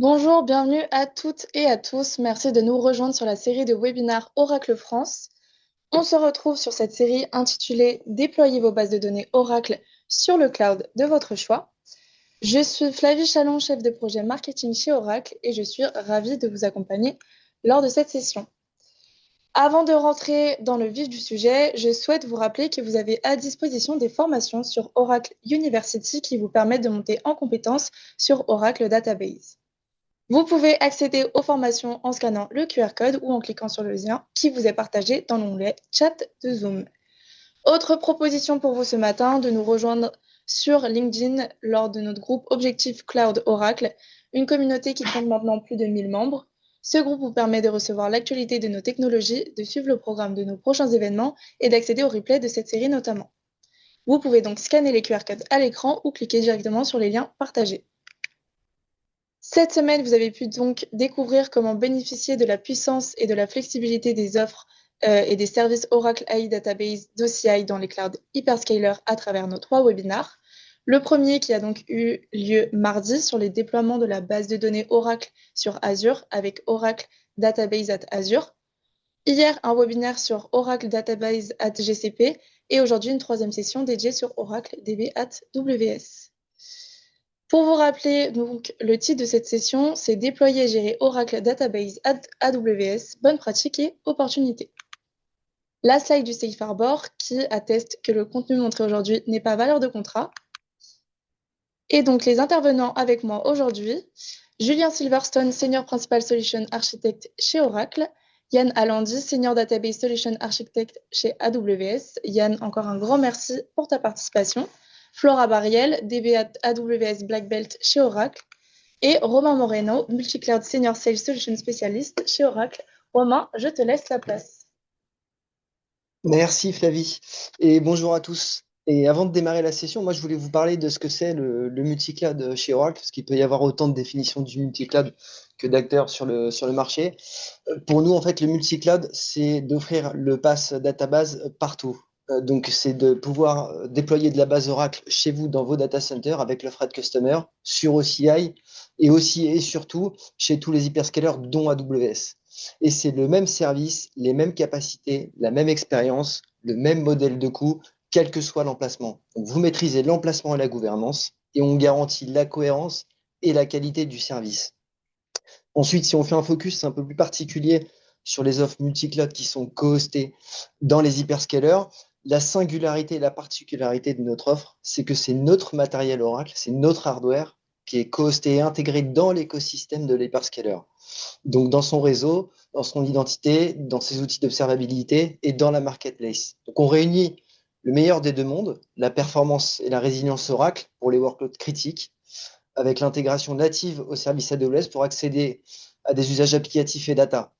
Bonjour, bienvenue à toutes et à tous. Merci de nous rejoindre sur la série de webinaires Oracle France. On se retrouve sur cette série intitulée Déployez vos bases de données Oracle sur le cloud de votre choix. Je suis Flavie Chalon, chef de projet marketing chez Oracle, et je suis ravie de vous accompagner lors de cette session. Avant de rentrer dans le vif du sujet, je souhaite vous rappeler que vous avez à disposition des formations sur Oracle University qui vous permettent de monter en compétences sur Oracle Database. Vous pouvez accéder aux formations en scannant le QR code ou en cliquant sur le lien qui vous est partagé dans l'onglet Chat de Zoom. Autre proposition pour vous ce matin, de nous rejoindre sur LinkedIn lors de notre groupe Objectif Cloud Oracle, une communauté qui compte maintenant plus de 1000 membres. Ce groupe vous permet de recevoir l'actualité de nos technologies, de suivre le programme de nos prochains événements et d'accéder au replay de cette série notamment. Vous pouvez donc scanner les QR codes à l'écran ou cliquer directement sur les liens partagés. Cette semaine, vous avez pu donc découvrir comment bénéficier de la puissance et de la flexibilité des offres et des services Oracle AI Database d'OCI dans les clouds hyperscalers à travers nos 3 webinaires. Le premier qui a donc eu lieu mardi sur les déploiements de la base de données Oracle sur Azure avec Oracle Database at Azure. Hier, un webinaire sur Oracle Database at GCP et aujourd'hui une 3e session dédiée sur Oracle DB at WS. Pour vous rappeler, donc, le titre de cette session, c'est Déployer et gérer Oracle Database AWS, bonnes pratiques et opportunités. La slide du Safe Harbor qui atteste que le contenu montré aujourd'hui n'est pas valeur de contrat. Et donc les intervenants avec moi aujourd'hui, Julien Silverstone, Senior Principal Solution Architect chez Oracle, Yann Alandi, Senior Database Solution Architect chez AWS. Yann, encore un grand merci pour ta participation. Flora Bariel, DB AWS Black Belt chez Oracle, et Romain Moreno, Multicloud Senior Sales Solution Specialist chez Oracle. Romain, je te laisse la place. Merci Flavie et bonjour à tous. Et avant de démarrer la session, moi je voulais vous parler de ce que c'est le multicloud chez Oracle, parce qu'il peut y avoir autant de définitions du multicloud que d'acteurs sur le marché. Pour nous, en fait, le multicloud, c'est d'offrir le pass database partout. Donc, c'est de pouvoir déployer de la base Oracle chez vous dans vos data centers avec l'offre de customer sur OCI et aussi et surtout chez tous les hyperscalers dont AWS. Et c'est le même service, les mêmes capacités, la même expérience, le même modèle de coût, quel que soit l'emplacement. Donc, vous maîtrisez l'emplacement et la gouvernance et on garantit la cohérence et la qualité du service. Ensuite, si on fait un focus un peu plus particulier sur les offres multi-cloud qui sont co-hostées dans les hyperscalers, la singularité et la particularité de notre offre, c'est que c'est notre matériel Oracle, c'est notre hardware qui est co-hosté et intégré dans l'écosystème de l'hyperscaler. Donc dans son réseau, dans son identité, dans ses outils d'observabilité et dans la marketplace. Donc on réunit le meilleur des deux mondes, la performance et la résilience Oracle pour les workloads critiques, avec l'intégration native au service AWS pour accéder à des usages applicatifs et data.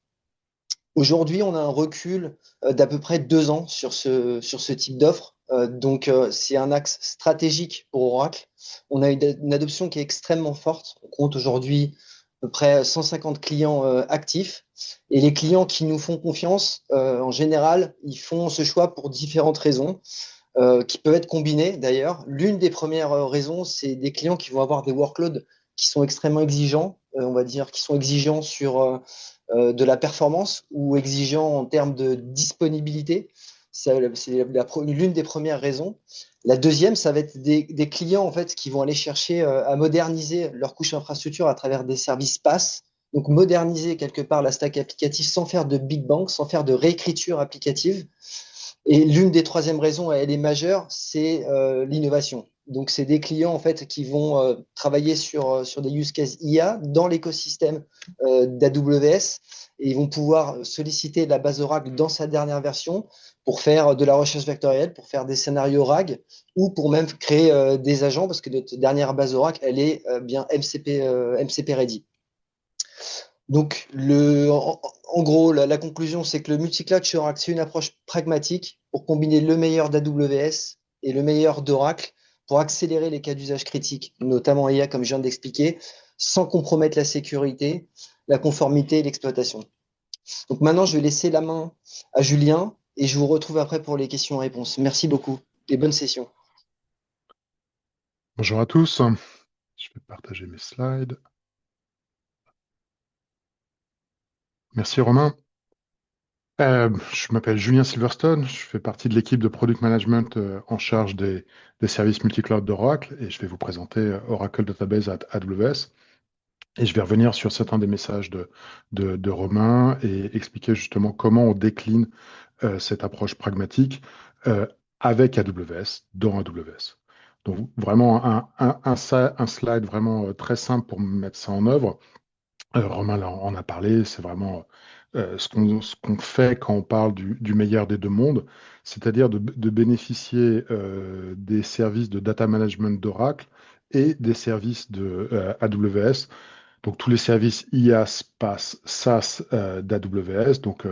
Aujourd'hui, on a un recul d'à peu près 2 ans sur ce type d'offre. Donc, c'est un axe stratégique pour Oracle. On a une adoption qui est extrêmement forte. On compte aujourd'hui à peu près 150 clients actifs. Et les clients qui nous font confiance, en général, ils font ce choix pour différentes raisons. Qui peuvent être combinées d'ailleurs. L'une des premières raisons, c'est des clients qui vont avoir des workloads qui sont extrêmement exigeants, on va dire, qui sont exigeants sur de la performance ou exigeants en termes de disponibilité. C'est l'une des premières raisons. La deuxième, ça va être des clients en fait qui vont aller chercher à moderniser leur couche infrastructure à travers des services PaaS. Donc moderniser quelque part la stack applicative sans faire de big bang, sans faire de réécriture applicative. Et l'une des troisièmes raisons, elle est majeure, c'est l'innovation. Donc, c'est des clients en fait qui vont travailler sur des use cases IA dans l'écosystème d'AWS et ils vont pouvoir solliciter la base Oracle dans sa dernière version pour faire de la recherche vectorielle, pour faire des scénarios RAG ou pour même créer des agents parce que notre dernière base Oracle, elle est bien MCP ready. Donc, en gros, la conclusion, c'est que le multicloud chez Oracle, c'est une approche pragmatique pour combiner le meilleur d'AWS et le meilleur d'Oracle pour accélérer les cas d'usage critiques, notamment IA, comme je viens d'expliquer, sans compromettre la sécurité, la conformité et l'exploitation. Donc maintenant, je vais laisser la main à Julien et je vous retrouve après pour les questions et réponses. Merci beaucoup et bonne session. Bonjour à tous, je vais partager mes slides. Merci Romain. Je m'appelle Julien Silverstone, je fais partie de l'équipe de Product Management en charge des services multi-cloud d'Oracle et je vais vous présenter Oracle Database at AWS. Et je vais revenir sur certains des messages de Romain et expliquer justement comment on décline cette approche pragmatique euh, avec AWS, dans AWS. Donc vraiment un slide vraiment très simple pour mettre ça en œuvre. Romain en a parlé, c'est vraiment ce qu'on fait quand on parle du meilleur des deux mondes, c'est-à-dire de bénéficier des services de data management d'Oracle et des services de AWS, donc tous les services IaaS, PaaS, SaaS d'AWS, donc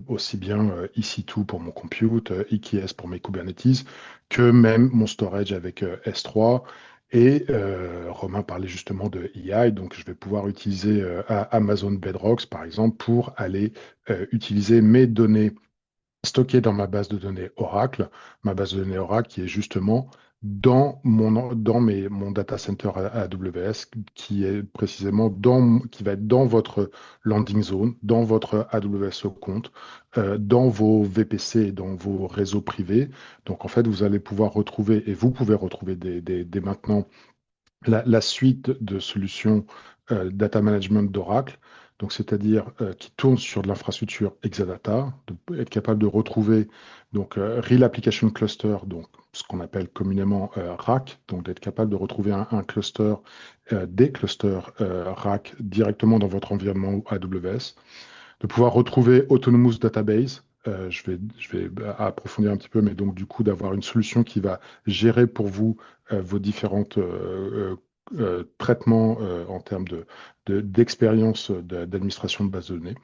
aussi bien EC2 pour mon compute, EKS pour mes Kubernetes, que même mon storage avec S3. Et Romain parlait justement de AI, donc je vais pouvoir utiliser Amazon Bedrocks, par exemple, pour aller utiliser mes données stocké dans ma base de données Oracle, ma base de données Oracle qui est justement mon data center AWS, qui est précisément qui va être dans votre landing zone, dans votre AWS au compte, dans vos VPC et dans vos réseaux privés. Donc en fait, vous allez pouvoir retrouver, et vous pouvez retrouver dès maintenant la suite de solutions data management d'Oracle, donc c'est-à-dire qui tourne sur de l'infrastructure Exadata, être capable de retrouver donc Real Application Cluster, donc ce qu'on appelle communément RAC, donc d'être capable de retrouver un cluster, des clusters RAC directement dans votre environnement AWS, de pouvoir retrouver Autonomous Database. Je vais approfondir un petit peu, mais donc du coup d'avoir une solution qui va gérer pour vous vos différentes traitements en termes d'expérience d'administration de base de données.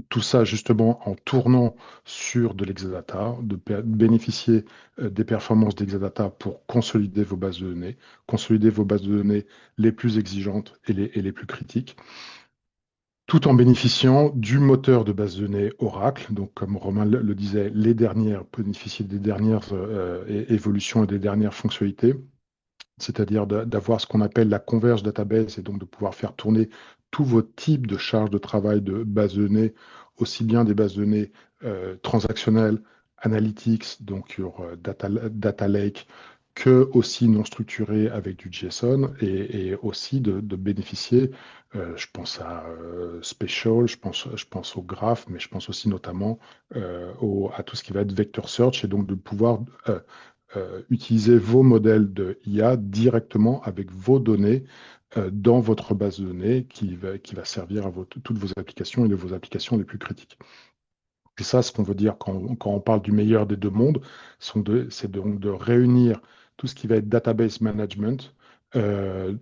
Tout ça justement en tournant sur de l'Exadata, de bénéficier des performances d'Exadata pour consolider vos bases de données les plus exigeantes et les plus critiques, tout en bénéficiant du moteur de base de données Oracle. Donc, comme Romain le disait, bénéficier des dernières évolutions et des dernières fonctionnalités, c'est-à-dire d'avoir ce qu'on appelle la converge database et donc de pouvoir faire tourner tous vos types de charges de travail de base de données, aussi bien des bases de données transactionnelles, analytics, donc sur data Lake, que aussi non structurées avec du JSON et aussi de bénéficier, je pense à Spatial, je pense au graph, mais je pense aussi notamment à tout ce qui va être vector search et donc de pouvoir utiliser vos modèles de IA directement avec vos données dans votre base de données qui va servir à toutes vos applications et vos applications les plus critiques. C'est ça ce qu'on veut dire quand on parle du meilleur des deux mondes, c'est donc de réunir tout ce qui va être database management euh,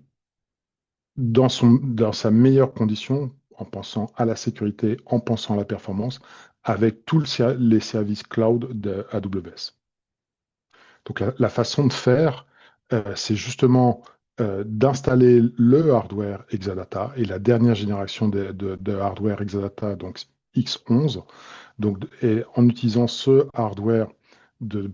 dans sa meilleure condition, en pensant à la sécurité, en pensant à la performance, avec tous les services cloud de AWS. Donc la façon de faire, c'est justement d'installer le hardware Exadata et la dernière génération de hardware Exadata, donc X11. Donc, et en utilisant ce hardware, de-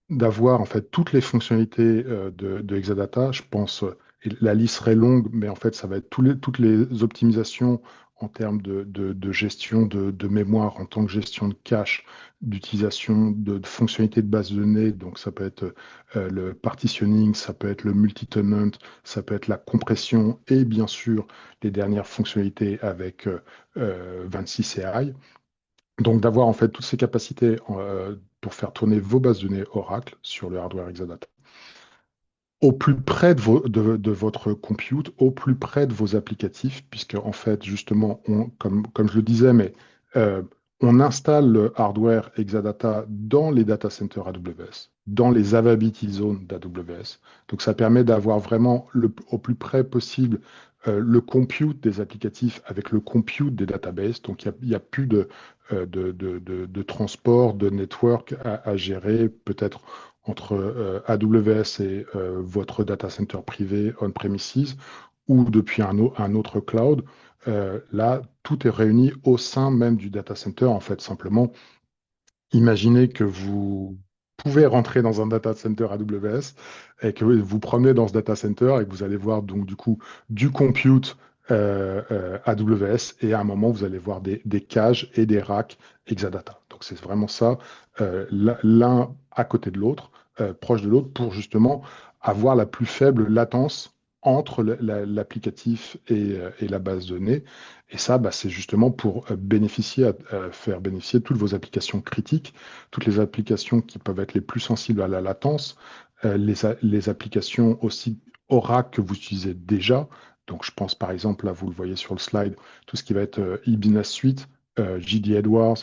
d'avoir en fait toutes les fonctionnalités de Exadata, je pense, et la liste serait longue, mais en fait, ça va être toutes les optimisations en termes de gestion de mémoire, en tant que gestion de cache, d'utilisation de fonctionnalités de base de données. Donc, ça peut être le partitioning, ça peut être le multi-tenant, ça peut être la compression et bien sûr les dernières fonctionnalités avec 26 AI. Donc d'avoir en fait toutes ces capacités pour faire tourner vos bases de données Oracle sur le hardware Exadata au plus près de votre compute, au plus près de vos applicatifs, puisque en fait, justement, comme je le disais, mais euh, on installe le hardware Exadata dans les data centers AWS, dans les availability zones d'AWS. Donc ça permet d'avoir vraiment au plus près possible le compute des applicatifs avec le compute des databases. Donc il y a plus de transport, de network à gérer, peut-être entre AWS et votre data center privé on-premises ou depuis un autre cloud. Là, tout est réuni au sein même du data center. En fait, simplement, imaginez que vous pouvez rentrer dans un data center AWS et que vous promenez dans ce data center et que vous allez voir donc du coup du compute AWS, et à un moment, vous allez voir des caches et des racks Exadata. Donc, c'est vraiment ça, l'un à côté de l'autre, proche de l'autre, pour justement avoir la plus faible latence entre l'applicatif et la base de données. Et ça, bah, c'est justement pour faire bénéficier toutes vos applications critiques, toutes les applications qui peuvent être les plus sensibles à la latence, les applications aussi Oracle que vous utilisez déjà. Donc, je pense par exemple, là, vous le voyez sur le slide, tout ce qui va être eBusiness Suite, JD Edwards,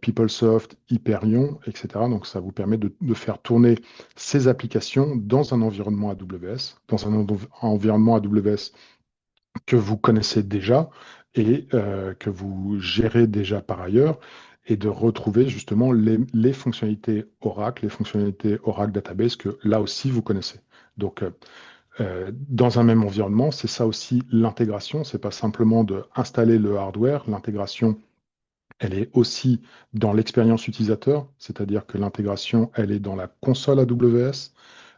PeopleSoft, Hyperion, etc. Donc, ça vous permet de faire tourner ces applications dans un environnement AWS, dans un environnement AWS que vous connaissez déjà et que vous gérez déjà par ailleurs, et de retrouver justement les fonctionnalités Oracle, les fonctionnalités Oracle Database que là aussi vous connaissez. Donc, dans un même environnement, c'est ça aussi l'intégration. C'est pas simplement de installer le hardware. L'intégration, elle est aussi dans l'expérience utilisateur, c'est-à-dire que l'intégration, elle est dans la console AWS,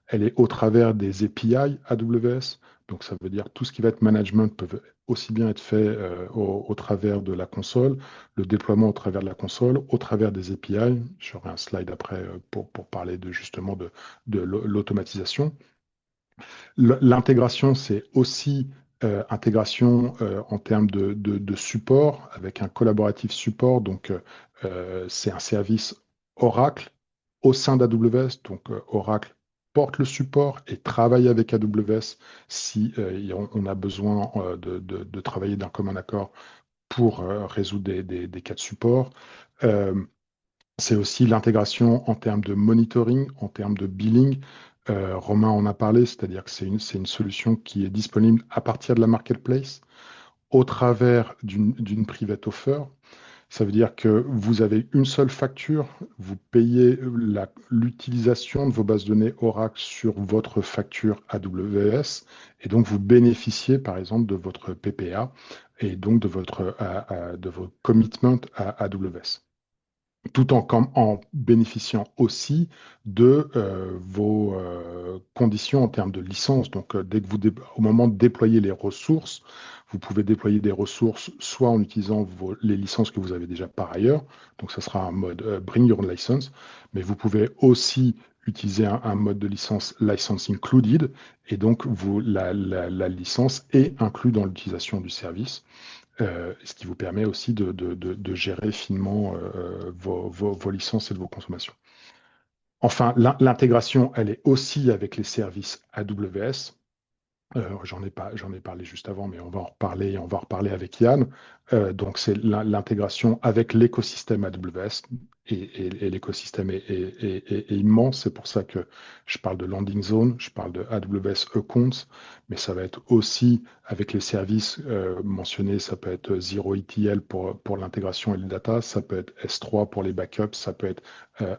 elle est au travers des API AWS. Donc ça veut dire tout ce qui va être management peut aussi bien être fait au travers de la console, le déploiement au travers de la console, au travers des API. J'aurai un slide après pour parler justement de l'automatisation. L'intégration, c'est aussi intégration en termes de support, avec un collaboratif support. Donc, c'est un service Oracle au sein d'AWS. Donc, Oracle porte le support et travaille avec AWS si on a besoin de travailler d'un commun accord pour résoudre des cas de support. Euh, c'est aussi l'intégration en termes de monitoring, en termes de billing. Romain en a parlé, c'est-à-dire que c'est une solution qui est disponible à partir de la marketplace au travers d'une private offer. Ça veut dire que vous avez une seule facture, vous payez l'utilisation de vos bases de données Oracle sur votre facture AWS, et donc vous bénéficiez par exemple de votre PPA et donc de vos commitments à AWS, tout en bénéficiant aussi de vos conditions en termes de licence. Donc, au moment de déployer les ressources, vous pouvez déployer des ressources soit en utilisant les licences que vous avez déjà par ailleurs, donc ça sera un mode Bring Your Own License, mais vous pouvez aussi utiliser un mode de licence License Included, et donc la licence est inclue dans l'utilisation du service. Ce qui vous permet aussi de gérer finement vos licences et de vos consommations. Enfin, l'intégration, elle est aussi avec les services AWS. J'en ai parlé juste avant, mais on va en reparler avec Yann. Donc, c'est l'intégration avec l'écosystème AWS, et l'écosystème est immense. C'est pour ça que je parle de landing zone, je parle de AWS Accounts, mais ça va être aussi avec les services mentionnés. Ça peut être Zero ETL pour l'intégration et les data, ça peut être S3 pour les backups, ça peut être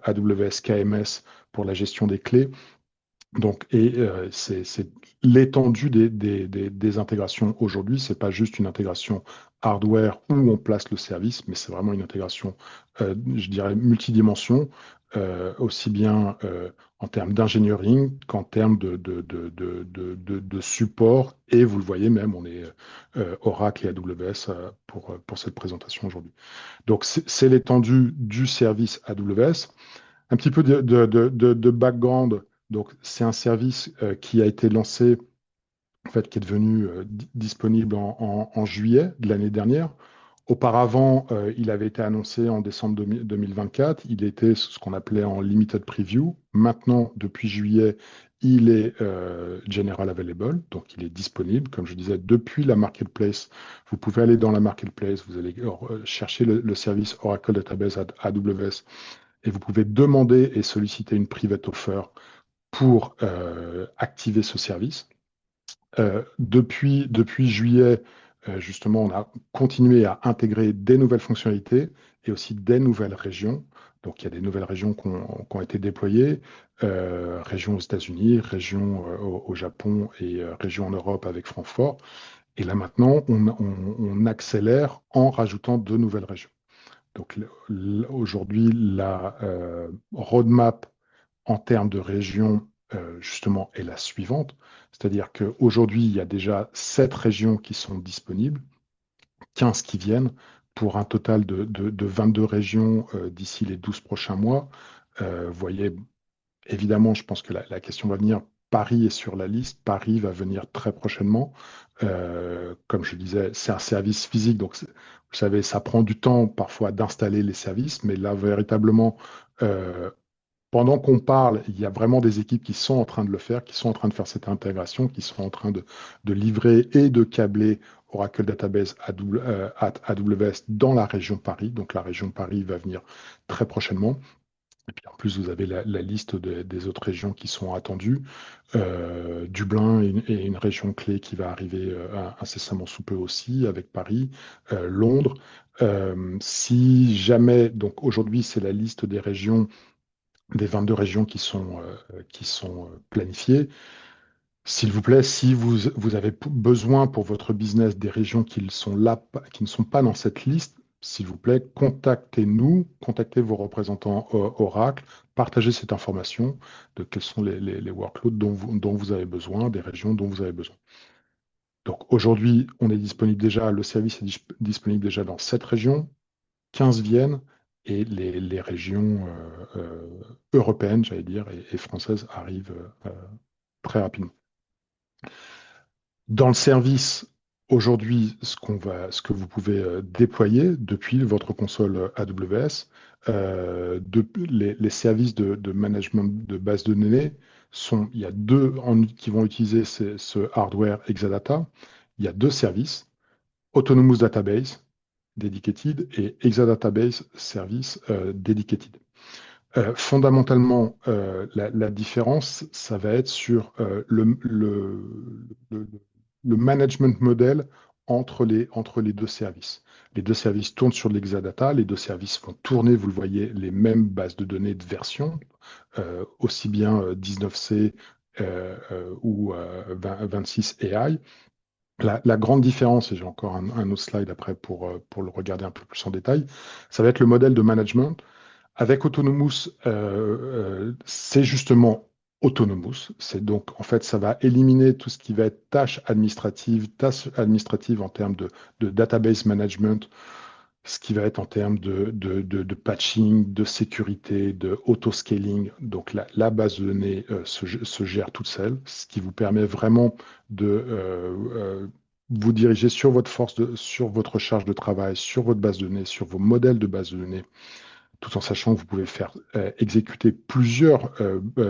AWS KMS pour la gestion des clés. Donc, c'est l'étendue des intégrations aujourd'hui. C'est pas juste une intégration hardware où on place le service, mais c'est vraiment une intégration, je dirais, multidimension, aussi bien en termes d'engineering qu'en termes de support. Et vous le voyez même, on est Oracle et AWS pour cette présentation aujourd'hui. Donc, c'est l'étendue du service AWS. Un petit peu de background. Donc, c'est un service qui a été lancé, en fait, qui est devenu disponible en juillet de l'année dernière. Auparavant, il avait été annoncé en décembre 2024. Il était ce qu'on appelait en limited preview. Maintenant, depuis juillet, il est general available, donc il est disponible. Comme je disais, depuis la marketplace, vous pouvez aller dans la marketplace, vous allez chercher le service Oracle Database AWS, et vous pouvez demander et solliciter une private offer pour activer ce service. Depuis juillet, justement, on a continué à intégrer des nouvelles fonctionnalités et aussi des nouvelles régions. Donc, il y a des nouvelles régions qui ont été déployées, régions aux États-Unis, régions au Japon, et régions en Europe avec Francfort. Et là, maintenant, on accélère en rajoutant de nouvelles régions. Donc aujourd'hui, la roadmap en termes de région justement, est la suivante. C'est-à-dire qu'aujourd'hui, il y a déjà 7 régions qui sont disponibles, 15 qui viennent, pour un total de 22 régions d'ici les 12 prochains mois. Vous voyez, évidemment, je pense que la question va venir. Paris est sur la liste. Paris va venir très prochainement. Comme je disais, c'est un service physique. Donc, vous savez, ça prend du temps parfois d'installer les services. Mais là, véritablement, euh, pendant qu'on parle, il y a vraiment des équipes qui sont en train de le faire, qui sont en train de faire cette intégration, qui sont en train de livrer et de câbler Oracle Database AWS dans la région Paris. Donc, la région Paris va venir très prochainement. Et puis en plus, vous avez la liste des autres régions qui sont attendues. Dublin est une région clé qui va arriver incessamment sous peu aussi, avec Paris, Londres. Si jamais, donc aujourd'hui, c'est la liste des régions, des 22 régions qui sont planifiées. S'il vous plaît, si vous avez besoin pour votre business des régions qui ne sont pas dans cette liste, s'il vous plaît, contactez-nous, contactez vos représentants Oracle, partagez cette information de quels sont les workloads dont vous avez besoin, des régions dont vous avez besoin. Donc aujourd'hui, on est disponible déjà, le service est disponible déjà dans 7 régions, 15 viennent, et les régions européennes, j'allais dire, et françaises arrivent très rapidement. Dans le service, aujourd'hui, ce que vous pouvez déployer depuis votre console AWS, les services de management de base de données il y a deux qui vont utiliser ce hardware Exadata. Il y a deux services, Autonomous Database Dedicated et Exadatabase Service Dedicated. Fondamentalement, la différence, ça va être sur le- le management model entre les deux services. Les deux services tournent sur l'Exadata, les deux services vont tourner, vous le voyez, les mêmes bases de données de version, aussi bien 19C ou 26 AI. La grande différence, et j'ai encore un autre slide après pour le regarder un peu plus en détail, ça va être le modèle de management. Avec Autonomous, c'est justement Autonomous. C'est donc, en fait, ça va éliminer tout ce qui va être tâches administratives en termes de database management, ce qui va être en termes de patching, de sécurité, de auto-scaling. Donc, la base de données se gère toute seule, ce qui vous permet vraiment de vous diriger sur sur votre charge de travail, sur votre base de données, sur vos modèles de base de données, tout en sachant que vous pouvez faire exécuter plusieurs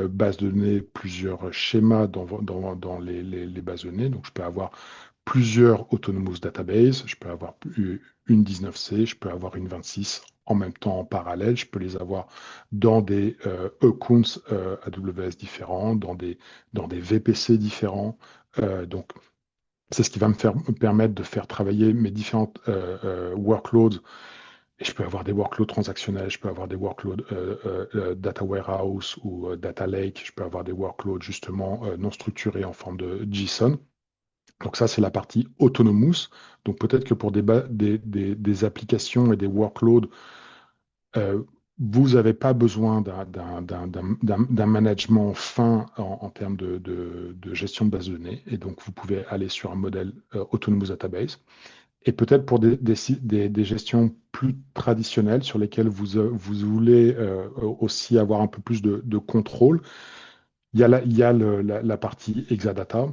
bases de données, plusieurs schémas dans les bases de données. Donc, je peux avoir plusieurs Autonomous Database, je peux avoir une 19C, je peux avoir une 26 en même temps en parallèle, je peux les avoir dans des accounts AWS différents, dans des VPC différents. Donc, c'est ce qui va me permettre de faire travailler mes différentes workloads. Et je peux avoir des workloads transactionnels, je peux avoir des workloads data warehouse ou data lake, je peux avoir des workloads justement non structurés en forme de JSON. Donc ça, c'est la partie autonomous. Donc peut-être que pour des applications et des workloads, euh, vous n'avez pas besoin d'un management fin en termes de gestion de base de données. Et donc vous pouvez aller sur un modèle autonomous database. Et peut-être pour des gestions plus traditionnelles sur lesquelles vous voulez aussi avoir un peu plus de contrôle, il y a la partie Exadata.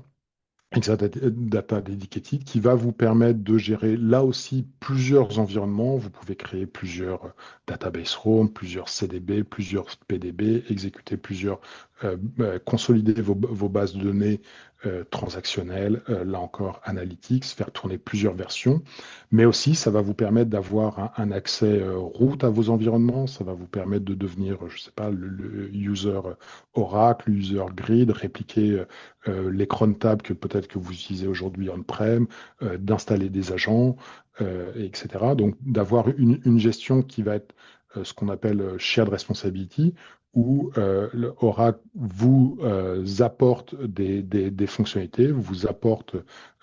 Exadata Dedicated qui va vous permettre de gérer là aussi plusieurs environnements. Vous pouvez créer plusieurs database Roam, plusieurs CDB, plusieurs PDB, exécuter consolider vos bases de données transactionnelles, là encore analytics, faire tourner plusieurs versions. Mais aussi, ça va vous permettre d'avoir un accès root à vos environnements. Ça va vous permettre de devenir, je ne sais pas, le user Oracle, user Grid, répliquer les cron tabs que peut-être que vous utilisez aujourd'hui on-prem, d'installer des agents, etc. Donc d'avoir une gestion qui va être ce qu'on appelle shared responsibility, où Oracle vous apporte des fonctionnalités, vous apporte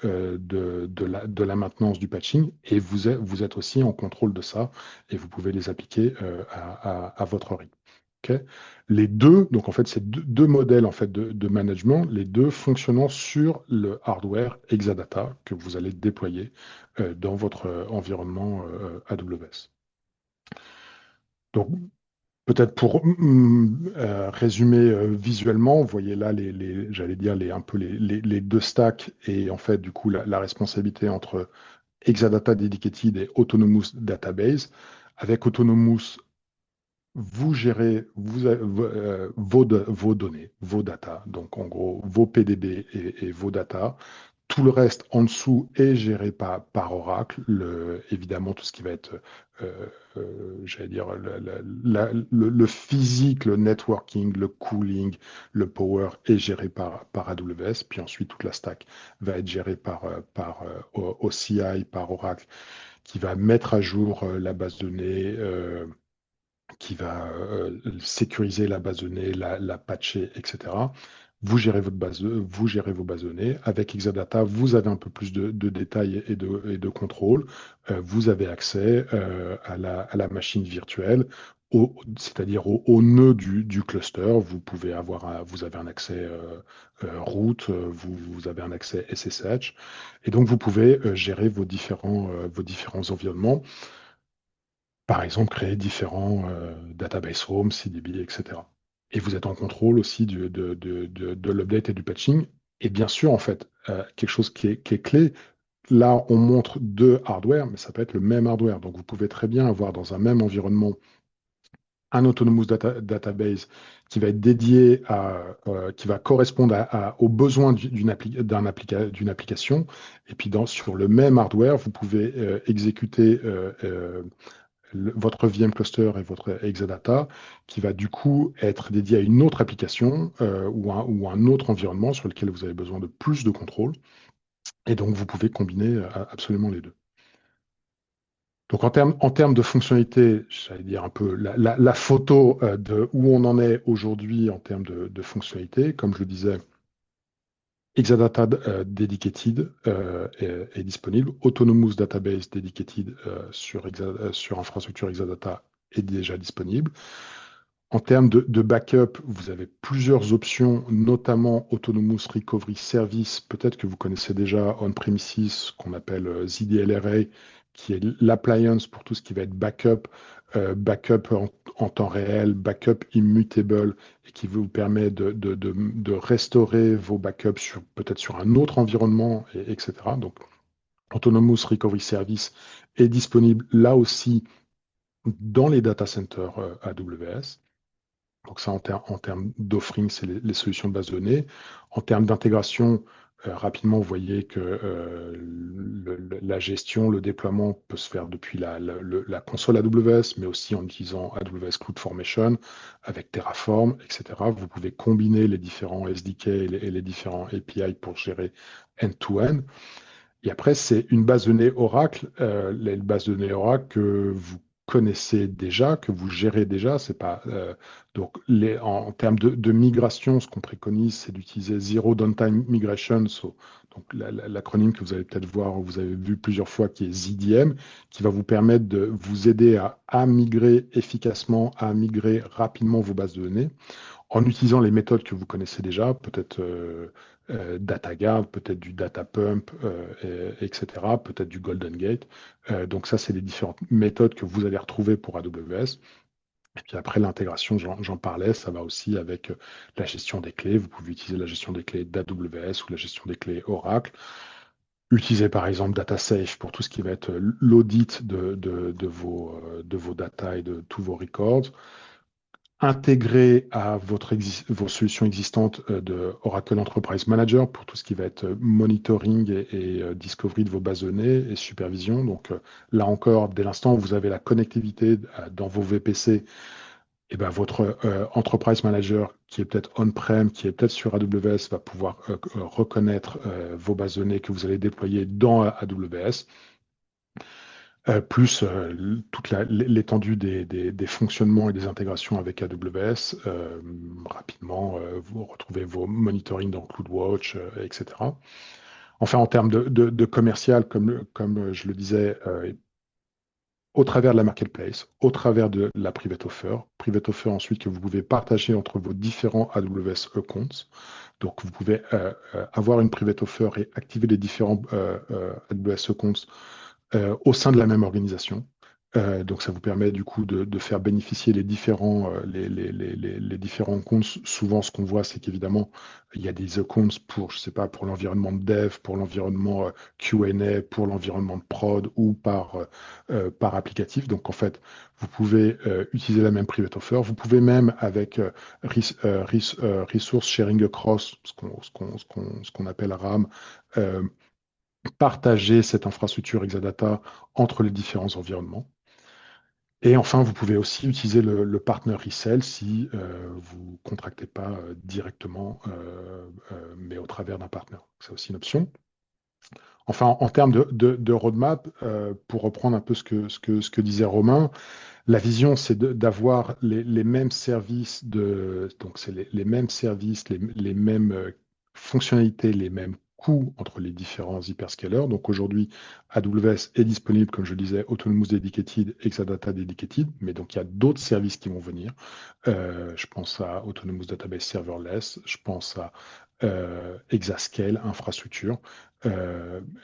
de la maintenance du patching, et vous êtes aussi en contrôle de ça, et vous pouvez les appliquer à votre rythme. ok. Les deux, donc en fait, c'est deux modèles en fait, de management, les deux fonctionnant sur le hardware Exadata que vous allez déployer dans votre environnement AWS. Donc, peut-être pour résumer visuellement, vous voyez là, j'allais dire un peu les deux stacks et en fait, du coup, la responsabilité entre Exadata Dedicated et Autonomous Database. Avec Autonomous, vous gérez vos données, vos data, donc en gros vos PDB et vos data. Tout le reste en dessous est géré par Oracle. Évidemment, tout ce qui va être, j'allais dire, le physique, le networking, le cooling, le power est géré par AWS. Puis ensuite, toute la stack va être gérée par OCI, par Oracle, qui va mettre à jour la base de données. Qui va sécuriser la base de données, la patcher, etc. Vous gérez vos bases de données. Avec Exadata, vous avez un peu plus de détails et de contrôle. Vous avez accès à la machine virtuelle, c'est-à-dire au nœud du cluster. Vous avez un accès root, vous avez un accès SSH, et donc vous pouvez gérer vos différents environnements. Par exemple, créer différents database roams, CDB, etc. Et vous êtes en contrôle aussi de l'update et du patching. Et bien sûr, en fait, quelque chose qui est clé, là, on montre deux hardware, mais ça peut être le même hardware. Donc, vous pouvez très bien avoir dans un même environnement un Autonomous Database qui va être dédié qui va correspondre aux besoins d'une application. Et puis, sur le même hardware, vous pouvez exécuter votre VM cluster et votre Exadata, qui va du coup être dédié à une autre application ou un autre environnement sur lequel vous avez besoin de plus de contrôle. Et donc, vous pouvez combiner absolument les deux. Donc, en termes de fonctionnalité, j'allais dire un peu la photo de où on en est aujourd'hui en termes de fonctionnalité. Comme je le disais, Exadata Dedicated est disponible. Autonomous Database Dedicated sur infrastructure Exadata est déjà disponible. En termes de backup, vous avez plusieurs options, notamment Autonomous Recovery Service. Peut-être que vous connaissez déjà on-premises, qu'on appelle ZDLRA, qui est l'appliance pour tout ce qui va être backup, backup en temps réel, backup immutable, et qui vous permet de restaurer vos backups peut-être sur un autre environnement, etc. Donc, Autonomous Recovery Service est disponible là aussi dans les data centers AWS. Donc ça, en termes d'offering, c'est les solutions de base de données. En termes d'intégration, rapidement, vous voyez que la gestion, le déploiement peut se faire depuis la console AWS, mais aussi en utilisant AWS CloudFormation avec Terraform, etc. Vous pouvez combiner les différents SDK et les différents API pour gérer end-to-end. Et après, c'est une base de données Oracle, les bases de données Oracle que vous connaissez déjà, que vous gérez déjà. C'est pas, donc, en termes de migration, ce qu'on préconise, c'est d'utiliser Zero Downtime Migration, donc l'acronyme que vous allez peut-être voir, vous avez vu plusieurs fois, qui est ZDM, qui va vous permettre de vous aider à migrer efficacement, à migrer rapidement vos bases de données en utilisant les méthodes que vous connaissez déjà, peut-être DataGuard, peut-être du DataPump, etc., peut-être du Golden Gate. Donc ça, c'est les différentes méthodes que vous allez retrouver pour AWS. Et puis après, l'intégration, j'en parlais, ça va aussi avec la gestion des clés. Vous pouvez utiliser la gestion des clés d'AWS ou la gestion des clés Oracle. Utilisez par exemple DataSafe pour tout ce qui va être l'audit de vos data et de tous vos records. Intégrer à vos solutions existantes de Oracle Enterprise Manager pour tout ce qui va être monitoring et discovery de vos bases de données et supervision. Donc là encore, dès l'instant où vous avez la connectivité dans vos VPC, et ben, votre Enterprise Manager qui est peut-être on-prem, qui est peut-être sur AWS, va pouvoir reconnaître vos bases de données que vous allez déployer dans AWS. Plus toute l'étendue des fonctionnements et des intégrations avec AWS. Rapidement, vous retrouvez vos monitoring dans CloudWatch, etc. Enfin, en termes de commercial, comme je le disais, au travers de la marketplace, au travers de la private offer ensuite que vous pouvez partager entre vos différents AWS accounts. Donc, vous pouvez avoir une private offer et activer les différents AWS accounts au sein de la même organisation. Donc, ça vous permet du coup de faire bénéficier les différents comptes. Souvent, ce qu'on voit, c'est qu'évidemment, il y a des accounts pour, je sais pas, pour l'environnement de dev, pour l'environnement Q&A, pour l'environnement de prod ou par applicatif. Donc, en fait, vous pouvez utiliser la même private offer. Vous pouvez même, avec Resource Sharing Across, ce qu'on appelle RAM, partager cette infrastructure Exadata entre les différents environnements. Et enfin, vous pouvez aussi utiliser le partner resell si vous ne contractez pas directement, mais au travers d'un partenaire. C'est aussi une option. Enfin, en termes de roadmap, pour reprendre un peu ce que disait Romain, la vision, c'est d'avoir les mêmes services, donc c'est les mêmes services, les mêmes fonctionnalités, les mêmes coûts entre les différents hyperscalers. Donc aujourd'hui, AWS est disponible, comme je le disais, Autonomous Dedicated, Exadata Dedicated, mais donc il y a d'autres services qui vont venir. Je pense à Autonomous Database Serverless, je pense à Exascale, infrastructure,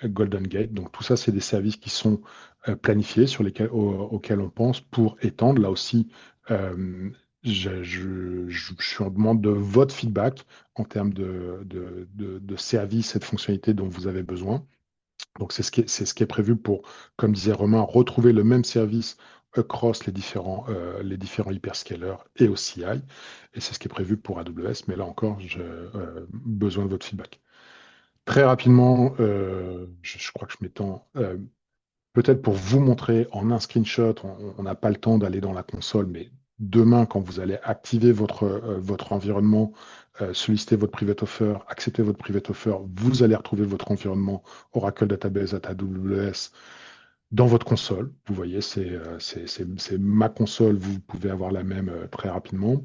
Golden Gate. Donc tout ça, c'est des services qui sont planifiés auxquels on pense pour étendre. Là aussi, je suis en demande de votre feedback en termes de services et de fonctionnalités dont vous avez besoin. Donc, c'est ce qui est prévu pour, comme disait Romain, retrouver le même service across les différents hyperscalers et au CI. Et c'est ce qui est prévu pour AWS. Mais là encore, j'ai besoin de votre feedback. Très rapidement, je crois que je m'étends. Peut-être pour vous montrer en un screenshot, on n'a pas le temps d'aller dans la console, mais demain, quand vous allez activer votre environnement, solliciter votre private offer, accepter votre private offer, vous allez retrouver votre environnement Oracle Database at AWS dans votre console. Vous voyez, c'est ma console, vous pouvez avoir la même très rapidement.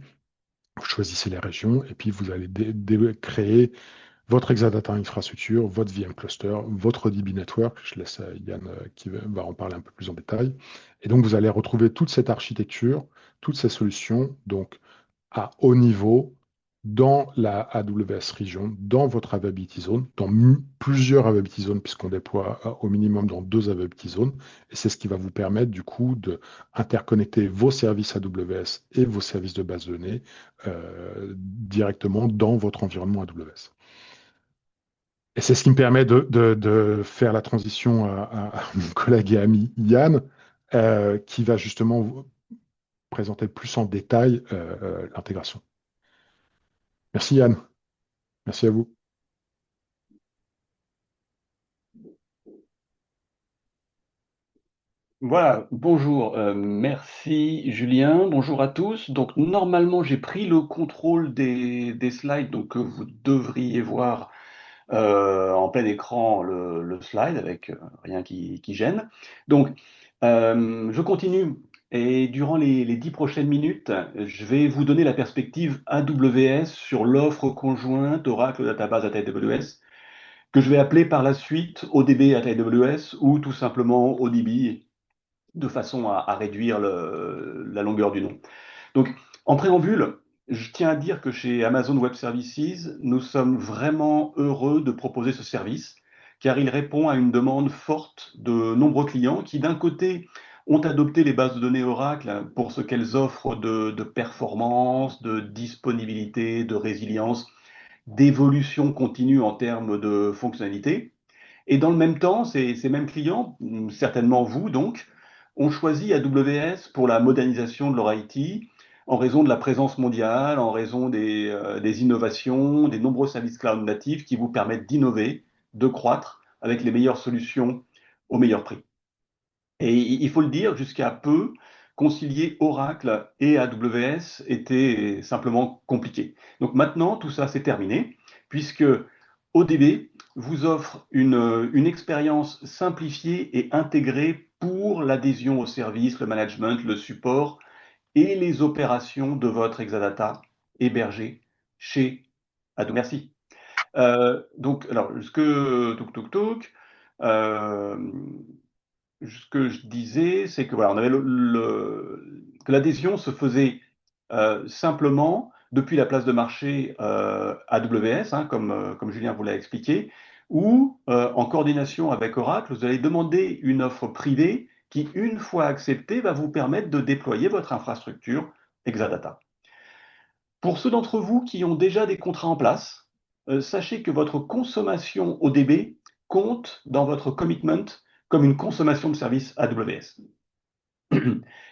Vous choisissez les régions et puis vous allez créer votre Exadata infrastructure, votre VM cluster, votre DB network. Je laisse Yann qui va en parler un peu plus en détail. Et donc, vous allez retrouver toute cette architecture, toutes ces solutions, donc à haut niveau, dans la AWS Region, dans votre Availability Zone, dans plusieurs Availability Zones, puisqu'on déploie au minimum dans 2 Availability Zones. Et c'est ce qui va vous permettre, du coup, d'interconnecter vos services AWS et vos services de base de données directement dans votre environnement AWS. Et c'est ce qui me permet de faire la transition à mon collègue et ami Yann, qui va justement vous présenter plus en détail l'intégration. Merci Yann, merci à vous. Voilà, bonjour, merci Julien, bonjour à tous. Donc normalement j'ai pris le contrôle des slides, donc que vous devriez voir en plein écran le slide avec rien qui gêne. Donc je continue et durant les 10 prochaines minutes, je vais vous donner la perspective AWS sur l'offre conjointe Oracle Database at AWS que je vais appeler par la suite ODB at AWS ou tout simplement ODB de façon à réduire la longueur du nom. Donc, en préambule, je tiens à dire que chez Amazon Web Services, nous sommes vraiment heureux de proposer ce service, car il répond à une demande forte de nombreux clients qui, d'un côté, ont adopté les bases de données Oracle pour ce qu'elles offrent de performance, de disponibilité, de résilience, d'évolution continue en termes de fonctionnalité, et dans le même temps, ces mêmes clients, certainement vous donc, ont choisi AWS pour la modernisation de leur IT en raison de la présence mondiale, en raison des innovations, des nombreux services cloud natifs qui vous permettent d'innover, de croître avec les meilleures solutions au meilleur prix. Et il faut le dire, jusqu'à peu, concilier Oracle et AWS était simplement compliqué. Donc maintenant, tout ça c'est terminé, puisque ODB vous offre une expérience simplifiée et intégrée pour l'adhésion au service, le management, le support et les opérations de votre Exadata hébergé chez AWS. Merci. Donc, alors, ce que... Touk, touk, touk. Euh, ce que je disais, c'est que voilà, on avait que l'adhésion se faisait simplement depuis la place de marché AWS, hein, comme Julien vous l'a expliqué, ou en coordination avec Oracle, vous allez demander une offre privée qui, une fois acceptée, va vous permettre de déployer votre infrastructure Exadata. Pour ceux d'entre vous qui ont déjà des contrats en place, sachez que votre consommation ODB compte dans votre commitment comme une consommation de service AWS.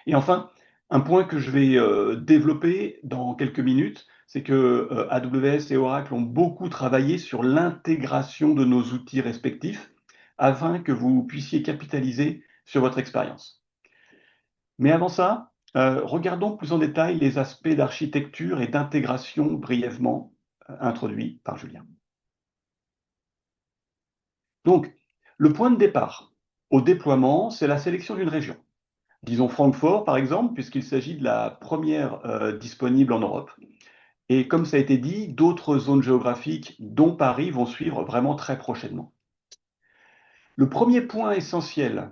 Et enfin, un point que je vais développer dans quelques minutes, c'est que AWS et Oracle ont beaucoup travaillé sur l'intégration de nos outils respectifs afin que vous puissiez capitaliser sur votre expérience. Mais avant ça, regardons plus en détail les aspects d'architecture et d'intégration brièvement introduits par Julien. Donc, le point de départ au déploiement, c'est la sélection d'une région. Disons Francfort, par exemple, puisqu'il s'agit de la première disponible en Europe. Et comme ça a été dit, d'autres zones géographiques, dont Paris, vont suivre vraiment très prochainement. Le premier point essentiel,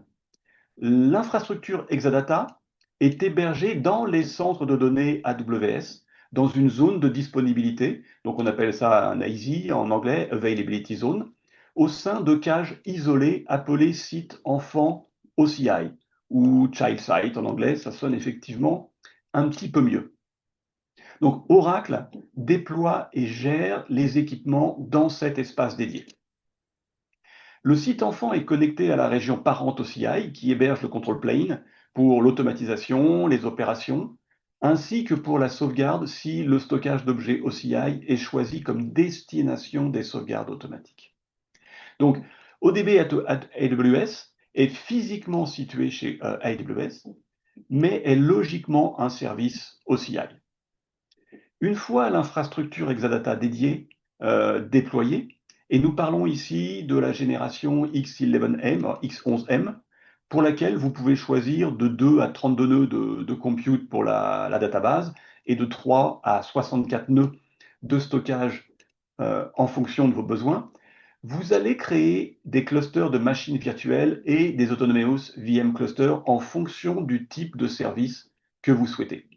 l'infrastructure Exadata est hébergée dans les centres de données AWS, dans une zone de disponibilité, donc on appelle ça un AZI en anglais, Availability Zone, au sein de cages isolées appelées sites enfants OCI, ou Child Site en anglais, ça sonne effectivement un petit peu mieux. Donc Oracle déploie et gère les équipements dans cet espace dédié. Le site enfant est connecté à la région parente OCI qui héberge le control plane pour l'automatisation, les opérations, ainsi que pour la sauvegarde si le stockage d'objets OCI est choisi comme destination des sauvegardes automatiques. Donc, ODB AWS est physiquement situé chez AWS, mais est logiquement un service OCI. Une fois l'infrastructure Exadata dédiée déployée, et nous parlons ici de la génération X11M, X11M, pour laquelle vous pouvez choisir de 2 à 32 nœuds de compute pour la database et de 3 à 64 nœuds de stockage en fonction de vos besoins. Vous allez créer des clusters de machines virtuelles et des Autonomous VM clusters en fonction du type de service que vous souhaitez.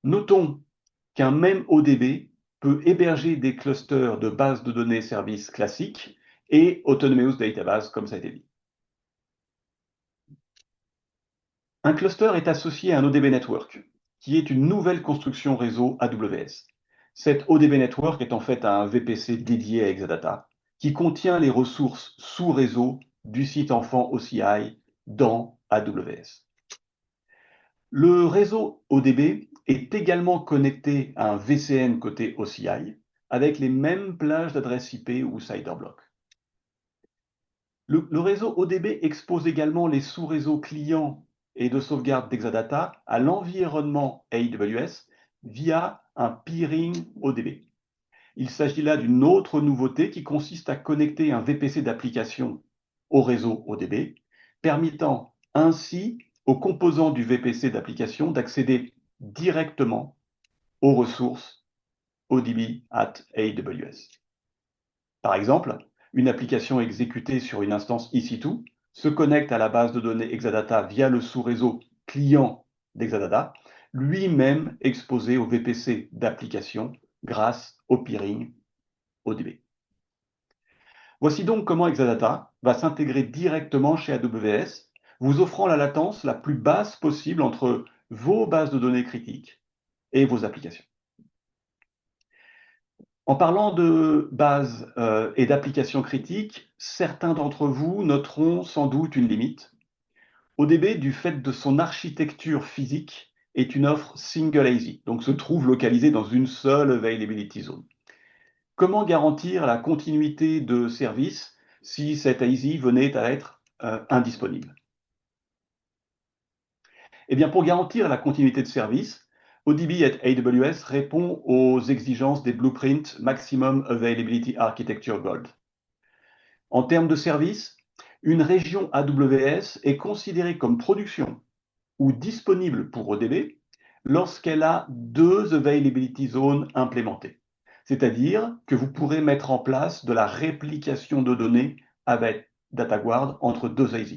Notons qu'un même ODB peut héberger des clusters de bases de données services classiques et Autonomous Database, comme ça a été dit. Un cluster est associé à un ODB Network, qui est une nouvelle construction réseau AWS. Cet ODB Network est en fait un VPC dédié à Exadata, qui contient les ressources sous réseau du site enfant OCI dans AWS. Le réseau ODB est également connecté à un VCN côté OCI, avec les mêmes plages d'adresse IP ou CyberBlock. Le réseau ODB expose également les sous-réseaux clients et de sauvegarde d'Exadata à l'environnement AWS via un peering ODB. Il s'agit là d'une autre nouveauté qui consiste à connecter un VPC d'application au réseau ODB, permettant ainsi aux composants du VPC d'application d'accéder directement aux ressources ODB at AWS. Par exemple, une application exécutée sur une instance EC2 se connecte à la base de données Exadata via le sous-réseau client d'Exadata, lui-même exposé au VPC d'application grâce au peering ODB. Voici donc comment Exadata va s'intégrer directement chez AWS, vous offrant la latence la plus basse possible entre vos bases de données critiques et vos applications. En parlant de bases et d'applications critiques, certains d'entre vous noteront sans doute une limite. ODB, du fait de son architecture physique, est une offre single AZ, donc se trouve localisée dans une seule availability zone. Comment garantir la continuité de service si cette AZ venait à être indisponible? Eh bien, pour garantir la continuité de service, ODB at AWS répond aux exigences des blueprints Maximum Availability Architecture Gold. En termes de service, une région AWS est considérée comme production ou disponible pour ODB lorsqu'elle a 2 availability zones implémentées. C'est-à-dire que vous pourrez mettre en place de la réplication de données avec DataGuard entre deux AZ.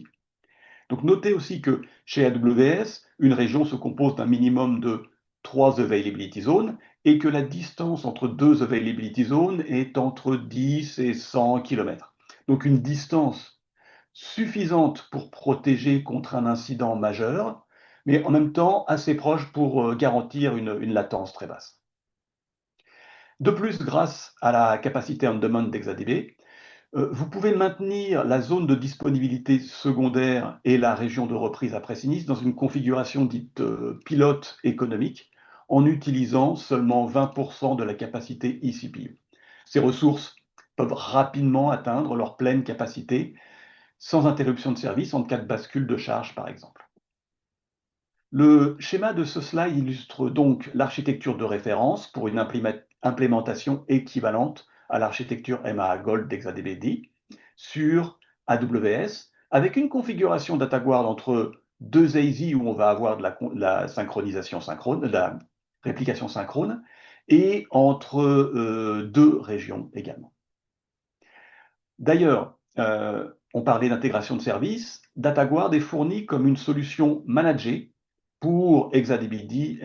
Donc notez aussi que chez AWS, une région se compose d'un minimum de 3 availability zones et que la distance entre deux availability zones est entre 10 et 100 km. Donc une distance suffisante pour protéger contre un incident majeur, mais en même temps assez proche pour garantir une latence très basse. De plus, grâce à la capacité on-demand d'ExaDB, vous pouvez maintenir la zone de disponibilité secondaire et la région de reprise après sinistre dans une configuration dite pilote économique en utilisant seulement 20% de la capacité eCPU. Ces ressources peuvent rapidement atteindre leur pleine capacité sans interruption de service en cas de bascule de charge, par exemple. Le schéma de ce slide illustre donc l'architecture de référence pour une implémentation équivalente à l'architecture MAA Gold d'ExaDBD sur AWS, avec une configuration DataGuard entre deux AZ où on va avoir de la synchronisation synchrone, de la réplication synchrone, et entre deux régions également. D'ailleurs, on parlait d'intégration de services. DataGuard est fourni comme une solution managée pour ExaDBD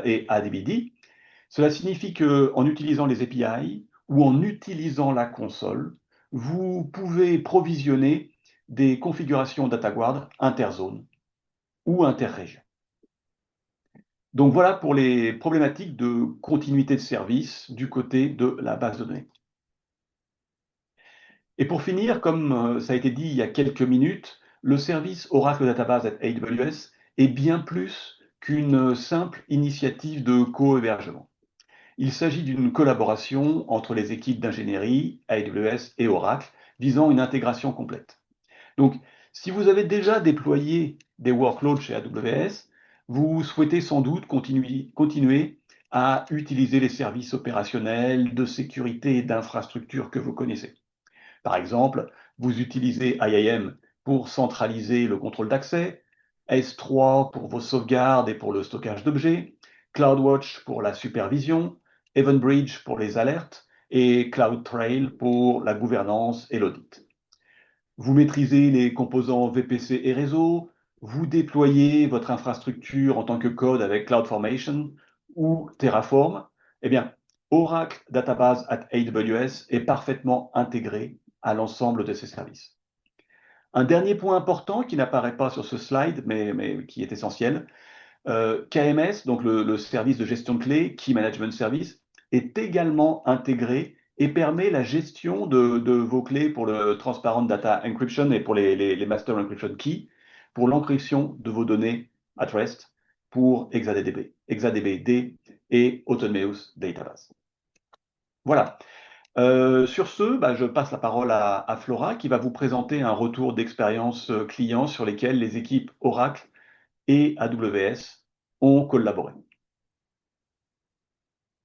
et ADBD. Cela signifie qu'en utilisant les API ou en utilisant la console, vous pouvez provisionner des configurations DataGuard interzone ou interrégion. Donc voilà pour les problématiques de continuité de service du côté de la base de données. Et pour finir, comme ça a été dit il y a quelques minutes, le service Oracle Database at AWS est bien plus qu'une simple initiative de co-hébergement. Il s'agit d'une collaboration entre les équipes d'ingénierie, AWS et Oracle, visant une intégration complète. Donc, si vous avez déjà déployé des workloads chez AWS, vous souhaitez sans doute continuer à utiliser les services opérationnels de sécurité et d'infrastructure que vous connaissez. Par exemple, vous utilisez IAM pour centraliser le contrôle d'accès, S3 pour vos sauvegardes et pour le stockage d'objets, CloudWatch pour la supervision, EventBridge pour les alertes et CloudTrail pour la gouvernance et l'audit. Vous maîtrisez les composants VPC et réseau, vous déployez votre infrastructure en tant que code avec CloudFormation ou Terraform. Eh bien, Oracle Database at AWS est parfaitement intégré à l'ensemble de ces services. Un dernier point important qui n'apparaît pas sur ce slide, mais qui est essentiel, KMS, donc le service de gestion de clés, Key Management Service, est également intégré et permet la gestion de vos clés pour le Transparent Data Encryption et pour les Master Encryption Key, pour l'encryption de vos données at rest pour ExaDBD et Autonomous Database. Voilà. Sur ce, je passe la parole à Flora qui va vous présenter un retour d'expérience client sur lesquels les équipes Oracle et AWS ont collaboré.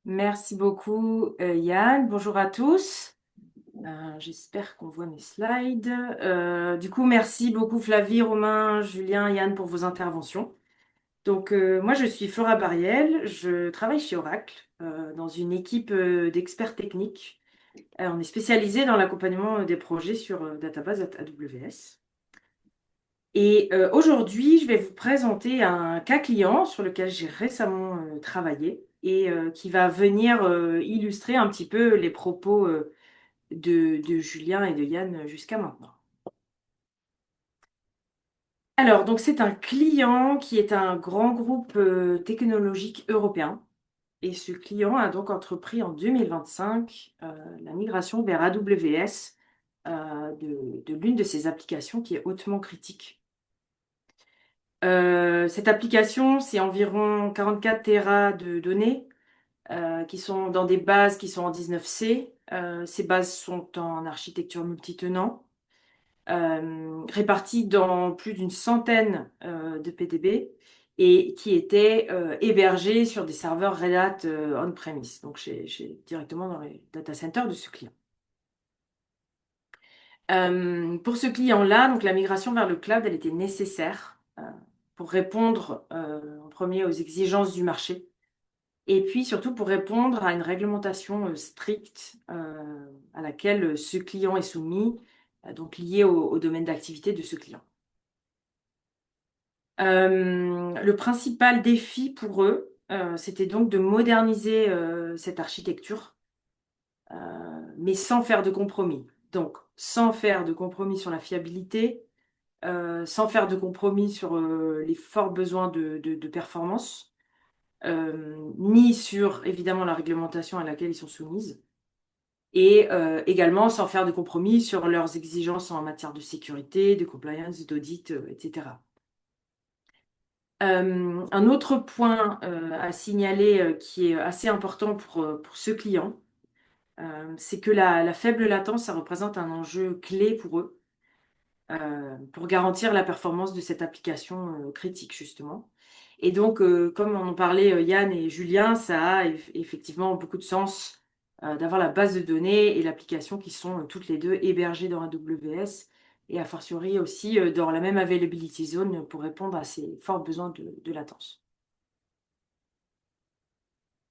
Merci beaucoup, Yann. Bonjour à tous. J'espère qu'on voit mes slides. Du coup, merci beaucoup Flavie, Romain, Julien, Yann pour vos interventions. Donc, moi, je suis Flora Bariel. Je travaille chez Oracle dans une équipe d'experts techniques. On est spécialisé dans l'accompagnement des projets sur Database AWS. Et aujourd'hui, je vais vous présenter un cas client sur lequel j'ai récemment travaillé et qui va venir illustrer un petit peu les propos de Julien et de Yann jusqu'à maintenant. Alors, donc c'est un client qui est un grand groupe technologique européen. Et ce client a donc entrepris en 2025 la migration vers AWS de l'une de ses applications qui est hautement critique. Cette application, c'est environ 44 Tera de données qui sont dans des bases qui sont en 19C. Ces bases sont en architecture multitenant, réparties dans plus d'une centaine de PDB et qui étaient hébergées sur des serveurs Red Hat on-premise, donc directement dans les data centers de ce client. Pour ce client-là, donc la migration vers le cloud, elle était nécessaire pour répondre en premier aux exigences du marché et puis surtout pour répondre à une réglementation stricte à laquelle ce client est soumis donc liées au domaine d'activité de ce client. Le principal défi pour eux, c'était donc de moderniser cette architecture, mais sans faire de compromis. Donc, sans faire de compromis sur la fiabilité, sans faire de compromis sur les forts besoins de performance, ni sur, évidemment, la réglementation à laquelle ils sont soumises, et également sans faire de compromis sur leurs exigences en matière de sécurité, de compliance, d'audit, etc. Un autre point à signaler qui est assez important pour ce client, c'est que la faible latence, ça représente un enjeu clé pour eux, pour garantir la performance de cette application critique, justement. Et donc, comme on en parlait Yann et Julien, ça a effectivement beaucoup de sens d'avoir la base de données et l'application qui sont toutes les deux hébergées dans AWS et a fortiori aussi dans la même availability zone pour répondre à ces forts besoins de latence.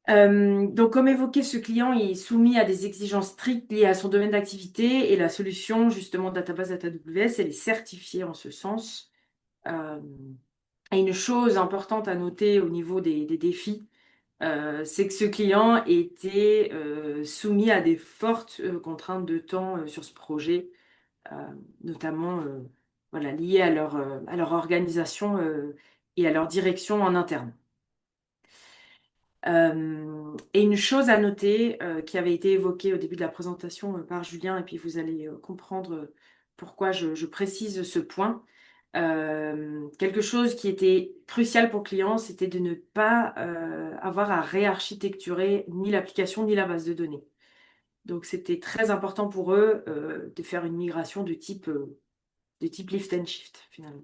Donc, comme évoqué, ce client est soumis à des exigences strictes liées à son domaine d'activité et la solution, justement, Database AWS, elle est certifiée en ce sens. Et une chose importante à noter au niveau des défis, c'est que ce client était soumis à des fortes contraintes de temps sur ce projet, notamment voilà, liées à leur organisation et à leur direction en interne. Et une chose à noter qui avait été évoquée au début de la présentation par Julien, et puis vous allez comprendre pourquoi je précise ce point. Quelque chose qui était crucial pour le client, c'était de ne pas avoir à réarchitecturer ni l'application ni la base de données. Donc c'était très important pour eux de faire une migration de type lift and shift finalement.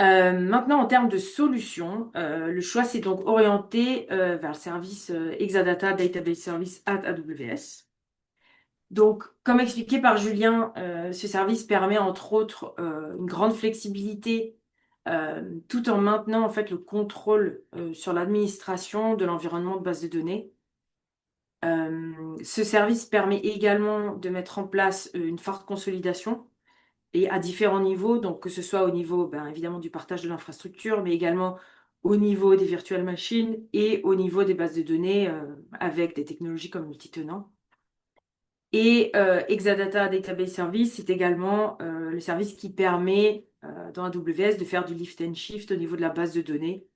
Maintenant, en termes de solutions, le choix s'est donc orienté vers le service Exadata Database Service at AWS. Donc, comme expliqué par Julien, ce service permet entre autres une grande flexibilité tout en maintenant en fait le contrôle sur l'administration de l'environnement de base de données. Ce service permet également de mettre en place une forte consolidation et à différents niveaux, donc que ce soit au niveau évidemment du partage de l'infrastructure, mais également au niveau des virtual machines et au niveau des bases de données avec des technologies comme multitenant. Et Exadata Database Service, c'est également le service qui permet dans AWS de faire du lift and shift au niveau de la base de données.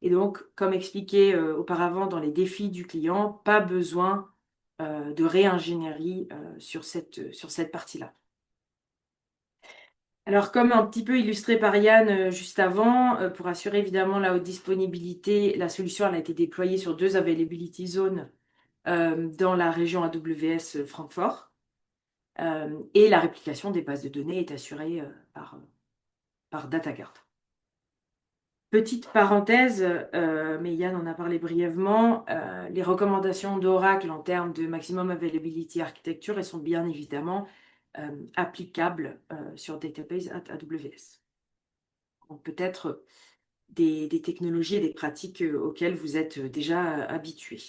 Et donc, comme expliqué auparavant dans les défis du client, pas besoin de réingénierie sur cette partie-là. Alors, comme un petit peu illustré par Yann juste avant, pour assurer évidemment la haute disponibilité, la solution elle a été déployée sur 2 availability zones dans la région AWS Francfort. Et la réplication des bases de données est assurée par DataGuard. Petite parenthèse, mais Yann en a parlé brièvement, les recommandations d'Oracle en termes de maximum availability architecture, elles sont bien évidemment applicables sur Database at AWS. Donc peut-être des technologies et des pratiques auxquelles vous êtes déjà habitués.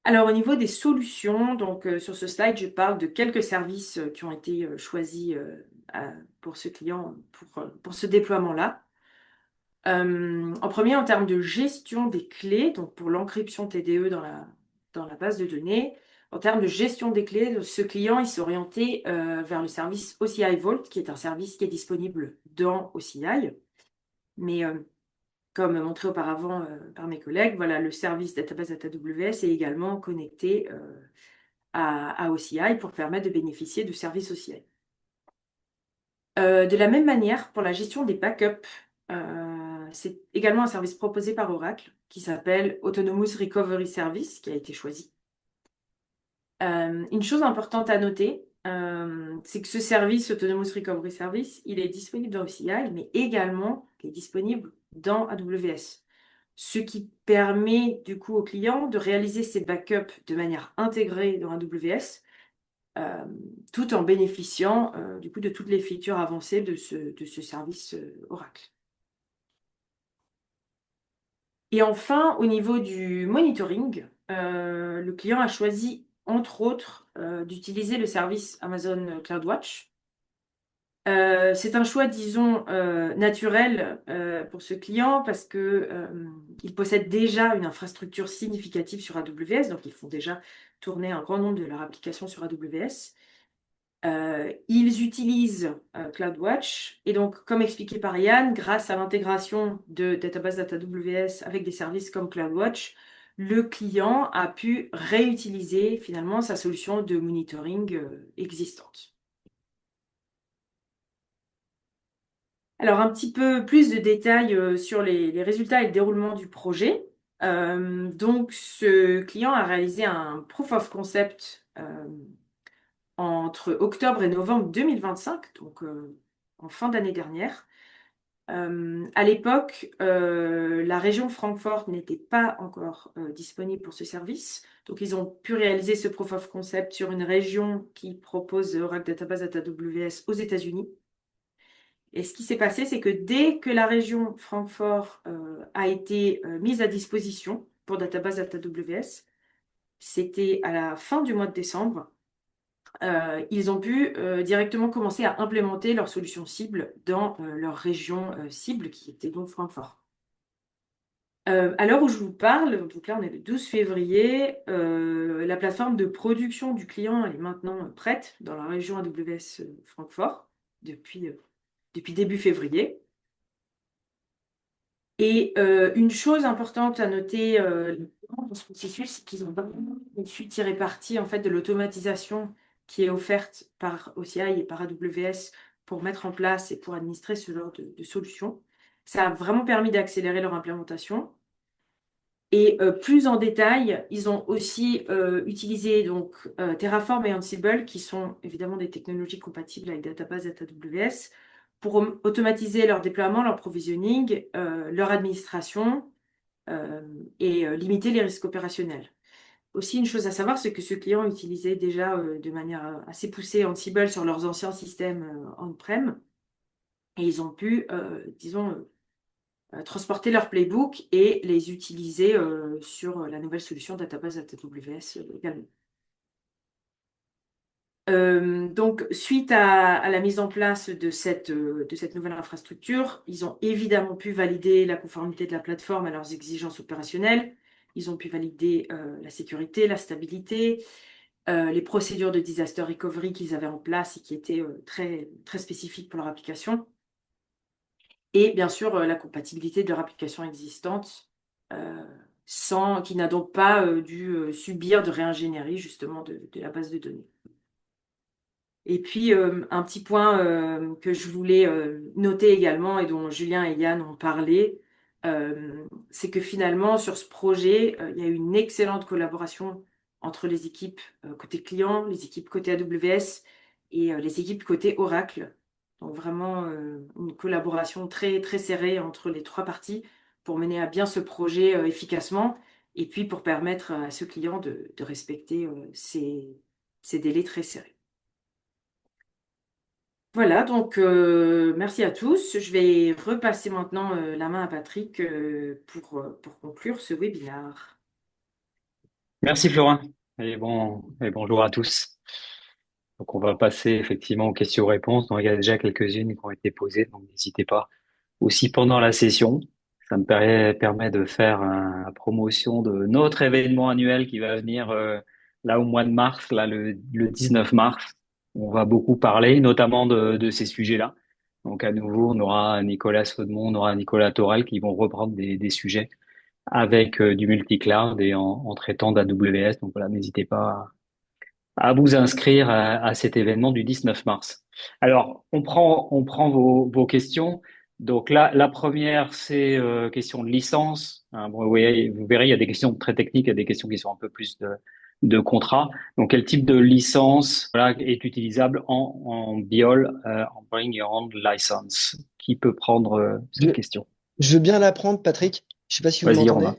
Alors au niveau des solutions, donc sur ce slide, je parle de quelques services qui ont été choisis pour ce client, pour ce déploiement-là. En premier, en termes de gestion des clés, donc pour l'encryption TDE dans la base de données, en termes de gestion des clés, ce client il s'est orienté vers le service OCI Vault, qui est un service qui est disponible dans OCI. Mais comme montré auparavant par mes collègues, voilà, le service Database at AWS est également connecté à OCI pour permettre de bénéficier de services OCI. De la même manière, pour la gestion des backups, c'est également un service proposé par Oracle qui s'appelle Autonomous Recovery Service, qui a été choisi. Une chose importante à noter, c'est que ce service, Autonomous Recovery Service, il est disponible dans OCI, mais également il est disponible dans AWS. Ce qui permet du coup au client de réaliser ses backups de manière intégrée dans AWS, tout en bénéficiant du coup de toutes les features avancées de ce service Oracle. Et enfin, au niveau du monitoring, le client a choisi, entre autres, d'utiliser le service Amazon CloudWatch. C'est un choix, disons, naturel pour ce client parce que il possède déjà une infrastructure significative sur AWS, donc ils font déjà tourner un grand nombre de leurs applications sur AWS. Ils utilisent CloudWatch et donc, comme expliqué par Yann, grâce à l'intégration de Database AWS avec des services comme CloudWatch, le client a pu réutiliser finalement sa solution de monitoring existante. Alors, un petit peu plus de détails sur les résultats et le déroulement du projet. Donc, ce client a réalisé un proof of concept entre octobre et novembre 2025, donc en fin d'année dernière. À l'époque, la région Francfort n'était pas encore disponible pour ce service. Donc, ils ont pu réaliser ce proof of concept sur une région qui propose Oracle Database AWS aux États-Unis. Et ce qui s'est passé, c'est que dès que la région Francfort a été mise à disposition pour Database AWS, c'était à la fin du mois de décembre, ils ont pu directement commencer à implémenter leur solution cible dans leur région cible, qui était donc Francfort. À l'heure où je vous parle, donc là on est le 12 février, la plateforme de production du client elle est maintenant prête dans la région AWS Francfort depuis début février. Et une chose importante à noter dans ce processus, c'est qu'ils ont vraiment su tirer parti en fait, de l'automatisation qui est offerte par OCI et par AWS pour mettre en place et pour administrer ce genre de solutions. Ça a vraiment permis d'accélérer leur implémentation. Et plus en détail, ils ont aussi utilisé donc, Terraform et Ansible, qui sont évidemment des technologies compatibles avec Database AWS, pour automatiser leur déploiement, leur provisioning, leur administration et limiter les risques opérationnels. Aussi, une chose à savoir, c'est que ce client utilisait déjà de manière assez poussée Ansible sur leurs anciens systèmes on-prem, et ils ont pu, disons, transporter leur playbook et les utiliser sur la nouvelle solution Database AWS également. Donc, suite à la mise en place de cette nouvelle infrastructure, ils ont évidemment pu valider la conformité de la plateforme à leurs exigences opérationnelles. Ils ont pu valider la sécurité, la stabilité, les procédures de disaster recovery qu'ils avaient en place et qui étaient très, très spécifiques pour leur application. Et bien sûr, la compatibilité de leur application existante, qui n'a donc pas dû subir de réingénierie justement de la base de données. Et puis, un petit point que je voulais noter également et dont Julien et Yann ont parlé, c'est que finalement, sur ce projet, il y a eu une excellente collaboration entre les équipes côté client, les équipes côté AWS et les équipes côté Oracle. Donc vraiment une collaboration très, très serrée entre les trois parties pour mener à bien ce projet efficacement et puis pour permettre à ce client de respecter ces délais très serrés. Voilà, donc merci à tous. Je vais repasser maintenant la main à Patrick pour conclure ce webinaire. Merci Florent et bonjour à tous. Donc on va passer effectivement aux questions-réponses. Donc il y a déjà quelques-unes qui ont été posées, donc n'hésitez pas. Aussi pendant la session, ça me permet de faire la promotion de notre événement annuel qui va venir là au mois de mars, là le 19 mars. On va beaucoup parler, notamment de ces sujets-là. Donc à nouveau, on aura Nicolas Saudemont, on aura Nicolas Torel qui vont reprendre des sujets avec du multi-cloud et en traitant d'AWS. Donc voilà, n'hésitez pas à vous inscrire à cet événement du 19 mars. Alors, on prend vos questions. Donc là, la première, c'est question de licence. Hein, bon, vous verrez, il y a des questions très techniques, il y a des questions qui sont un peu plus de contrat. Donc, quel type de licence voilà, est utilisable en BIOL, en Bring Your Own License? Qui peut prendre cette question? Je veux bien l'apprendre, Patrick. Je sais pas si vous Vas-y, m'entendez. Romain.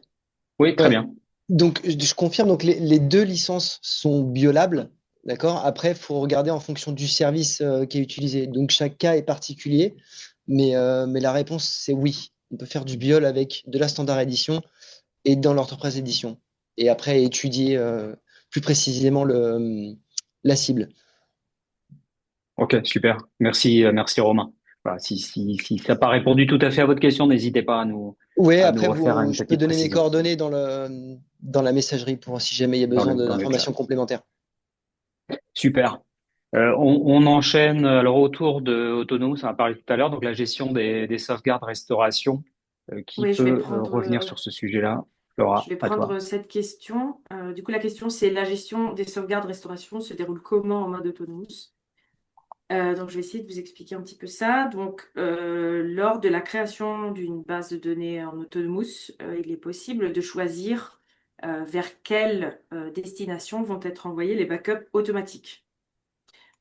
Oui, très Ouais. bien. Donc, je confirme, donc les deux licences sont biolables, d'accord? Après, il faut regarder en fonction du service qui est utilisé. Donc, chaque cas est particulier, mais la réponse, c'est oui. On peut faire du biol avec de la standard édition et dans l'enterprise édition. et après étudier plus précisément la cible. Ok, super. Merci Romain. Voilà, si ça n'a pas répondu tout à fait à votre question, n'hésitez pas Oui, à nous après, refaire une je peux petite donner mes précision coordonnées dans la messagerie pour si jamais il y a besoin dans le chat. d'informations complémentaires. Super. On enchaîne alors autour de Autonomous, on a parlé tout à l'heure, donc la gestion des sauvegardes restauration. Qui Oui, peut revenir sur ce sujet-là? je Laura, vais à toi. prendre cette question. Du coup, la question, c'est la gestion des sauvegardes restauration se déroule comment en mode Autonomous? Donc, je vais essayer de vous expliquer un petit peu ça. Donc, lors de la création d'une base de données en Autonomous, il est possible de choisir vers quelle destination vont être envoyés les backups automatiques.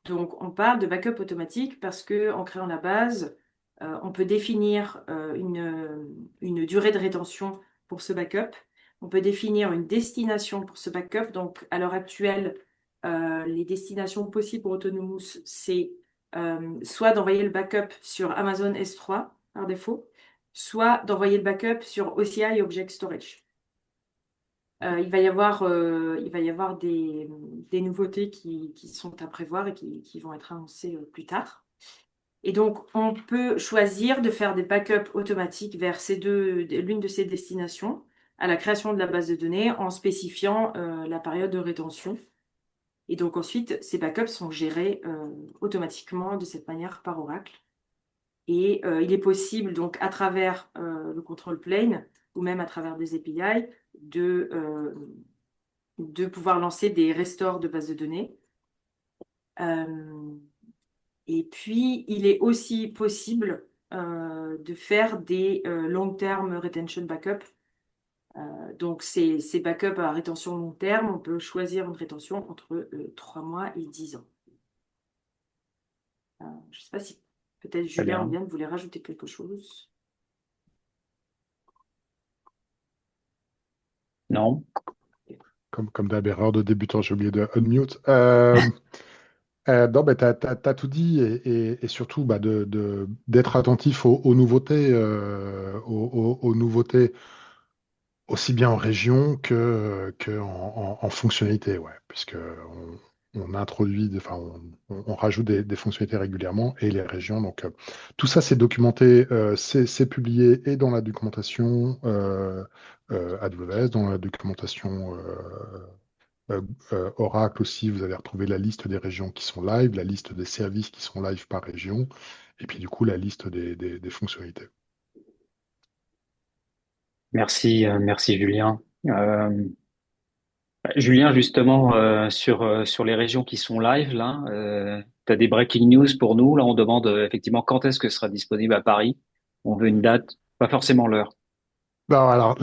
Donc, on parle de backup automatique parce que en créant la base, on peut définir une durée de rétention pour ce backup. On peut définir une destination pour ce backup. Donc, à l'heure actuelle, les destinations possibles pour Autonomous, c'est soit d'envoyer le backup sur Amazon S3 par défaut, soit d'envoyer le backup sur OCI Object Storage. Il va y avoir des nouveautés qui sont à prévoir et qui vont être annoncées plus tard. Et donc, on peut choisir de faire des backups automatiques vers l'une de ces destinations à la création de la base de données en spécifiant la période de rétention. Et donc ensuite, ces backups sont gérés automatiquement de cette manière par Oracle. Et il est possible, donc, à travers le control plane ou même à travers des API, de pouvoir lancer des restores de bases de données. Et puis, il est aussi possible de faire des long-term retention backup. Donc, ces backups à rétention long terme, on peut choisir une rétention entre 3 mois et 10 ans. Je ne sais pas si peut-être Très Julien ou bien. Yann voulait rajouter quelque chose. Non? Comme d'hab, erreur de débutant, j'ai oublié de unmute. Non, mais t'as tout dit et surtout bah, d'être attentif aux nouveautés, aux nouveautés aussi bien en région que en fonctionnalité, ouais, puisque on introduit, enfin, on rajoute des fonctionnalités régulièrement et les régions. Donc, tout ça, c'est documenté, c'est publié et dans la documentation AWS, dans la documentation Oracle aussi, vous allez retrouver la liste des régions qui sont live, la liste des services qui sont live par région, et puis du coup, la liste des fonctionnalités. Merci Julien. Julien, justement, sur les régions qui sont live, là, tu as des breaking news pour nous. Là, on demande effectivement quand est-ce que ce sera disponible à Paris. On veut une date, pas forcément l'heure. Non, alors,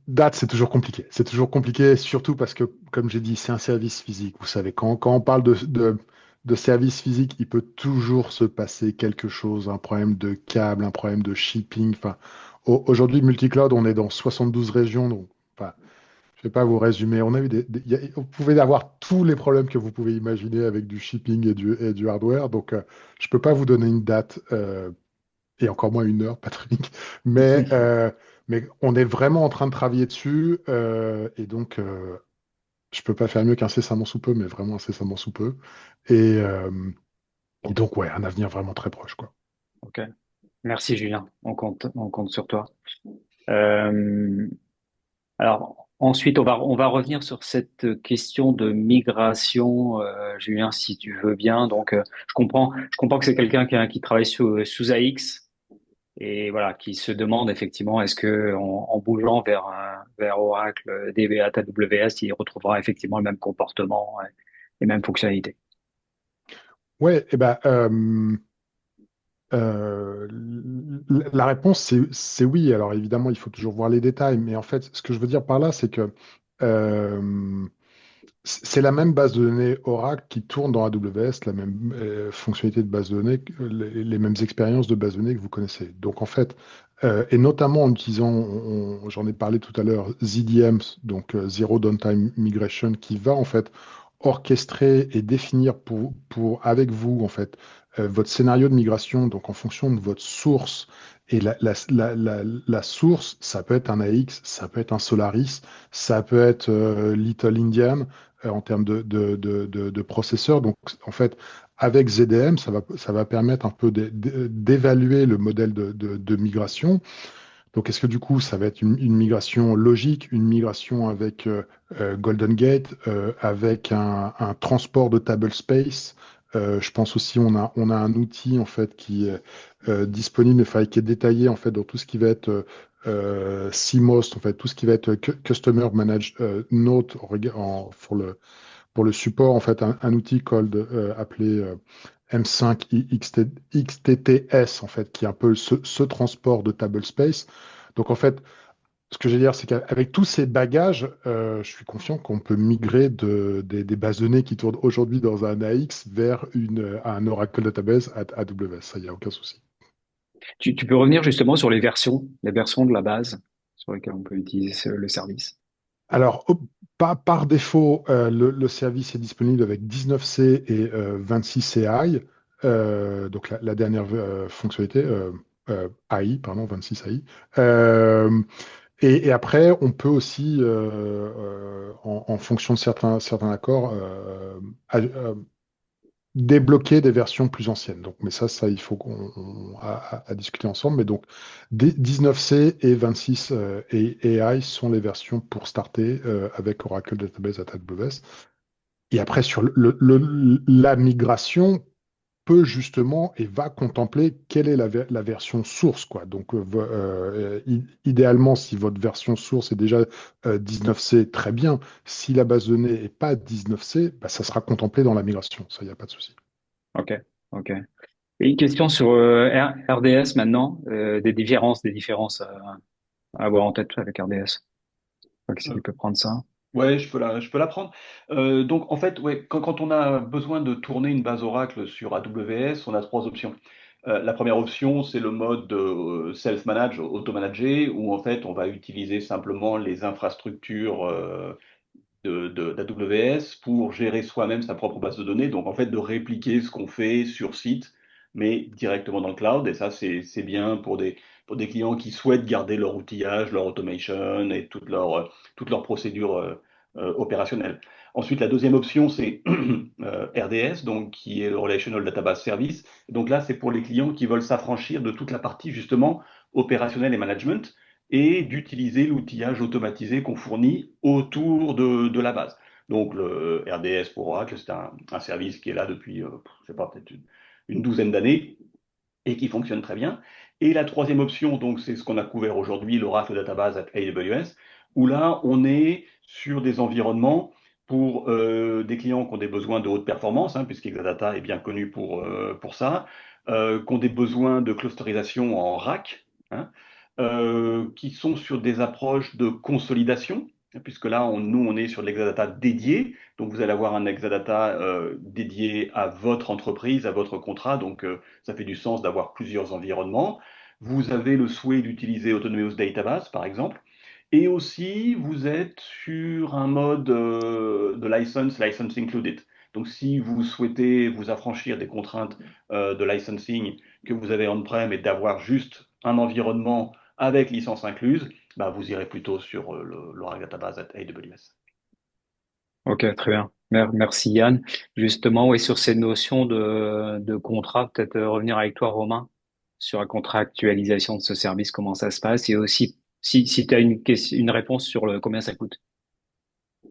date, c'est toujours compliqué. C'est toujours compliqué, surtout parce que, comme j'ai dit, c'est un service physique. Vous savez, quand on parle de service physique, il peut toujours se passer quelque chose, un problème de câble, un problème de shipping. Enfin, aujourd'hui, Multicloud, on est dans 72 régions, donc, enfin, je ne vais pas vous résumer. On a eu vous pouvez avoir tous les problèmes que vous pouvez imaginer avec du shipping et du hardware. Donc, je ne peux pas vous donner une date. Et encore moins une heure, Patrick. Mais, mais on est vraiment en train de travailler dessus. Et donc, je peux pas faire mieux qu'incessamment sous peu, mais vraiment incessamment sous peu. Et, euh, et donc, ouais, un avenir vraiment très proche, quoi. Ok. Merci Julien. On compte sur toi. Euh, alors ensuite, on va revenir sur cette question de migration, Julien, si tu veux bien. Donc, je comprends que c'est quelqu'un qui travaille sous AX et voilà, qui se demande effectivement est-ce que en bougeant vers Oracle, DBA, AWS, il retrouvera effectivement le même comportement, les mêmes fonctionnalités. Ouais, et ben, la réponse, c'est oui. Alors évidemment, il faut toujours voir les détails, mais en fait, ce que je veux dire par là, c'est que euh, c'est la même base de données Oracle qui tourne dans AWS, la même fonctionnalité de base de données, les mêmes expériences de base de données que vous connaissez. Donc en fait, et notamment en utilisant, j'en ai parlé tout à l'heure, ZDM, donc Zero Downtime Migration, qui va en fait orchestrer et définir avec vous, en fait, votre scénario de migration, donc en fonction de votre source. Et la source, ça peut être un AX, ça peut être un Solaris, ça peut être Little Indian en termes de processeur. Donc, en fait, avec ZDM, ça va permettre un peu d'évaluer le modèle de migration. Donc, est-ce que du coup, ça va être une migration logique, une migration avec Golden Gate, avec un transport de table space? Je pense aussi, on a un outil en fait qui est disponible, enfin, qui est détaillé en fait dans tout ce qui va être CMOS, en fait, tout ce qui va être Customer Managed Note pour le support, en fait, un outil appelé M5 XTTS, en fait, qui est un peu ce transport de table space. Donc, en fait, ce que je veux dire, c'est qu'avec tous ces bagages, je suis confiant qu'on peut migrer des bases de données qui tournent aujourd'hui dans un AX vers un Oracle Database AWS. Ça, il n'y a aucun souci. Tu peux revenir justement sur les versions de la base sur lesquelles on peut utiliser le service. Alors, par défaut, le service est disponible avec 19C et 26CI. Donc, la dernière fonctionnalité, AI, pardon, 26AI. Et après, on peut aussi, en fonction de certains accords, débloquer des versions plus anciennes. Donc, mais ça, il faut à discuter ensemble. Mais donc, 19C et 26 et AI sont les versions pour starter avec Oracle Database AWS. Et après, sur la migration, peut justement et va contempler quelle est la version source, quoi. Donc, idéalement, si votre version source est déjà 19C, très bien. Si la base de données n'est pas 19C, bah, ça sera contemplé dans la migration. Ça, il n'y a pas de souci. Ok, ok. Et une question sur RDS maintenant, des différences à avoir en tête avec RDS. Je crois que Euh, qui peut prendre ça. Ouais, je peux la prendre. Donc, en fait, ouais, quand on a besoin de tourner une base Oracle sur AWS, on a trois options. La première option, c'est le mode self-manage, auto-manager, où en fait, on va utiliser simplement les infrastructures d'AWS pour gérer soi-même sa propre base de données. Donc, en fait, de répliquer ce qu'on fait sur site, mais directement dans le cloud. Et ça, c'est bien pour des clients qui souhaitent garder leur outillage, leur automation et toutes leurs procédures opérationnelles. Ensuite, la deuxième option, c'est RDS, donc qui est le Relational Database Service. Donc là, c'est pour les clients qui veulent s'affranchir de toute la partie justement opérationnelle et management et d'utiliser l'outillage automatisé qu'on fournit autour de la base. Donc le RDS pour Oracle, c'est un service qui est là depuis, je sais pas, peut-être une douzaine d'années et qui fonctionne très bien. Et la troisième option, donc, c'est ce qu'on a couvert aujourd'hui, l'Oracle Database at AWS, où là, on est sur des environnements pour des clients qui ont des besoins de haute performance, hein, puisqu'Exadata est bien connu pour ça, qui ont des besoins de clusterisation en rack, hein, qui sont sur des approches de consolidation, puisque là, nous, on est sur de l'Exadata dédié. Donc, vous allez avoir un Exadata dédié à votre entreprise, à votre contrat. Donc, ça fait du sens d'avoir plusieurs environnements. Vous avez le souhait d'utiliser Autonomous Database, par exemple. Et aussi, vous êtes sur un mode de license included. Donc, si vous souhaitez vous affranchir des contraintes de licensing que vous avez on-prem et d'avoir juste un environnement avec licence incluse, bah, vous irez plutôt sur l'Oracle Database at AWS. Ok, très bien. Merci Yann. Justement, oui, sur ces notions de contrat, peut-être revenir avec toi, Romain, sur la contractualisation de ce service, comment ça se passe, et aussi si tu as une réponse sur combien ça coûte.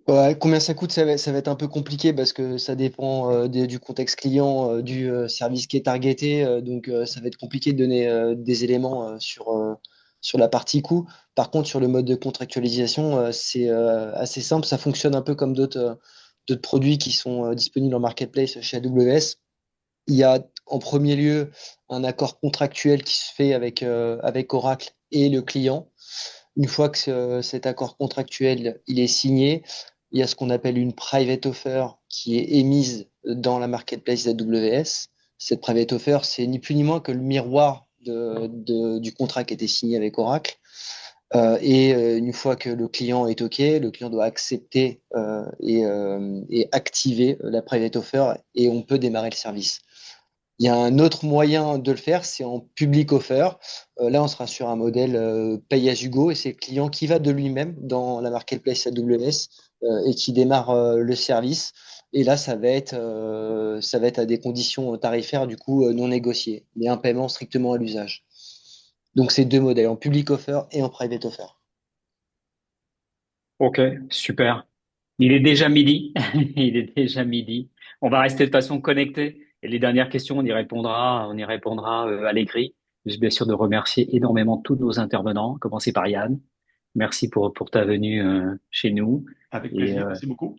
Ouais, combien ça coûte, ça va être un peu compliqué parce que ça dépend du contexte client, du service qui est targeté. Donc, ça va être compliqué de donner des éléments sur la partie coût. Par contre, sur le mode de contractualisation, c'est assez simple. Ça fonctionne un peu comme d'autres produits qui sont disponibles en marketplace chez AWS. Il y a en premier lieu un accord contractuel qui se fait avec Oracle et le client. Une fois que cet accord contractuel il est signé, il y a ce qu'on appelle une private offer qui est émise dans la marketplace AWS. Cette private offer, c'est ni plus ni moins que le miroir du contrat qui a été signé avec Oracle. Une fois que le client est OK, le client doit accepter et activer la private offer et on peut démarrer le service. Il y a un autre moyen de le faire, c'est en public offer. Là, on sera sur un modèle pay as you go et c'est le client qui va de lui-même dans la marketplace AWS et qui démarre le service. Et là, ça va être à des conditions tarifaires du coup non négociées, mais un paiement strictement à l'usage. Donc, c'est deux modèles, en public offer et en private offer. Ok, super. Il est déjà midi. Il est déjà midi. On va rester de façon connectée. Et les dernières questions, on y répondra à l'écrit. Juste bien sûr de remercier énormément tous nos intervenants, à commencer par Yann. Merci pour ta venue chez nous. Avec Et, plaisir, merci beaucoup.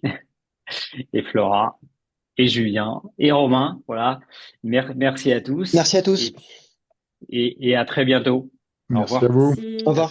et Flora, et Julien, et Romain. Voilà. Merci à tous. Merci à tous. Et à très bientôt. Au Merci à revoir. vous. Merci. Au revoir.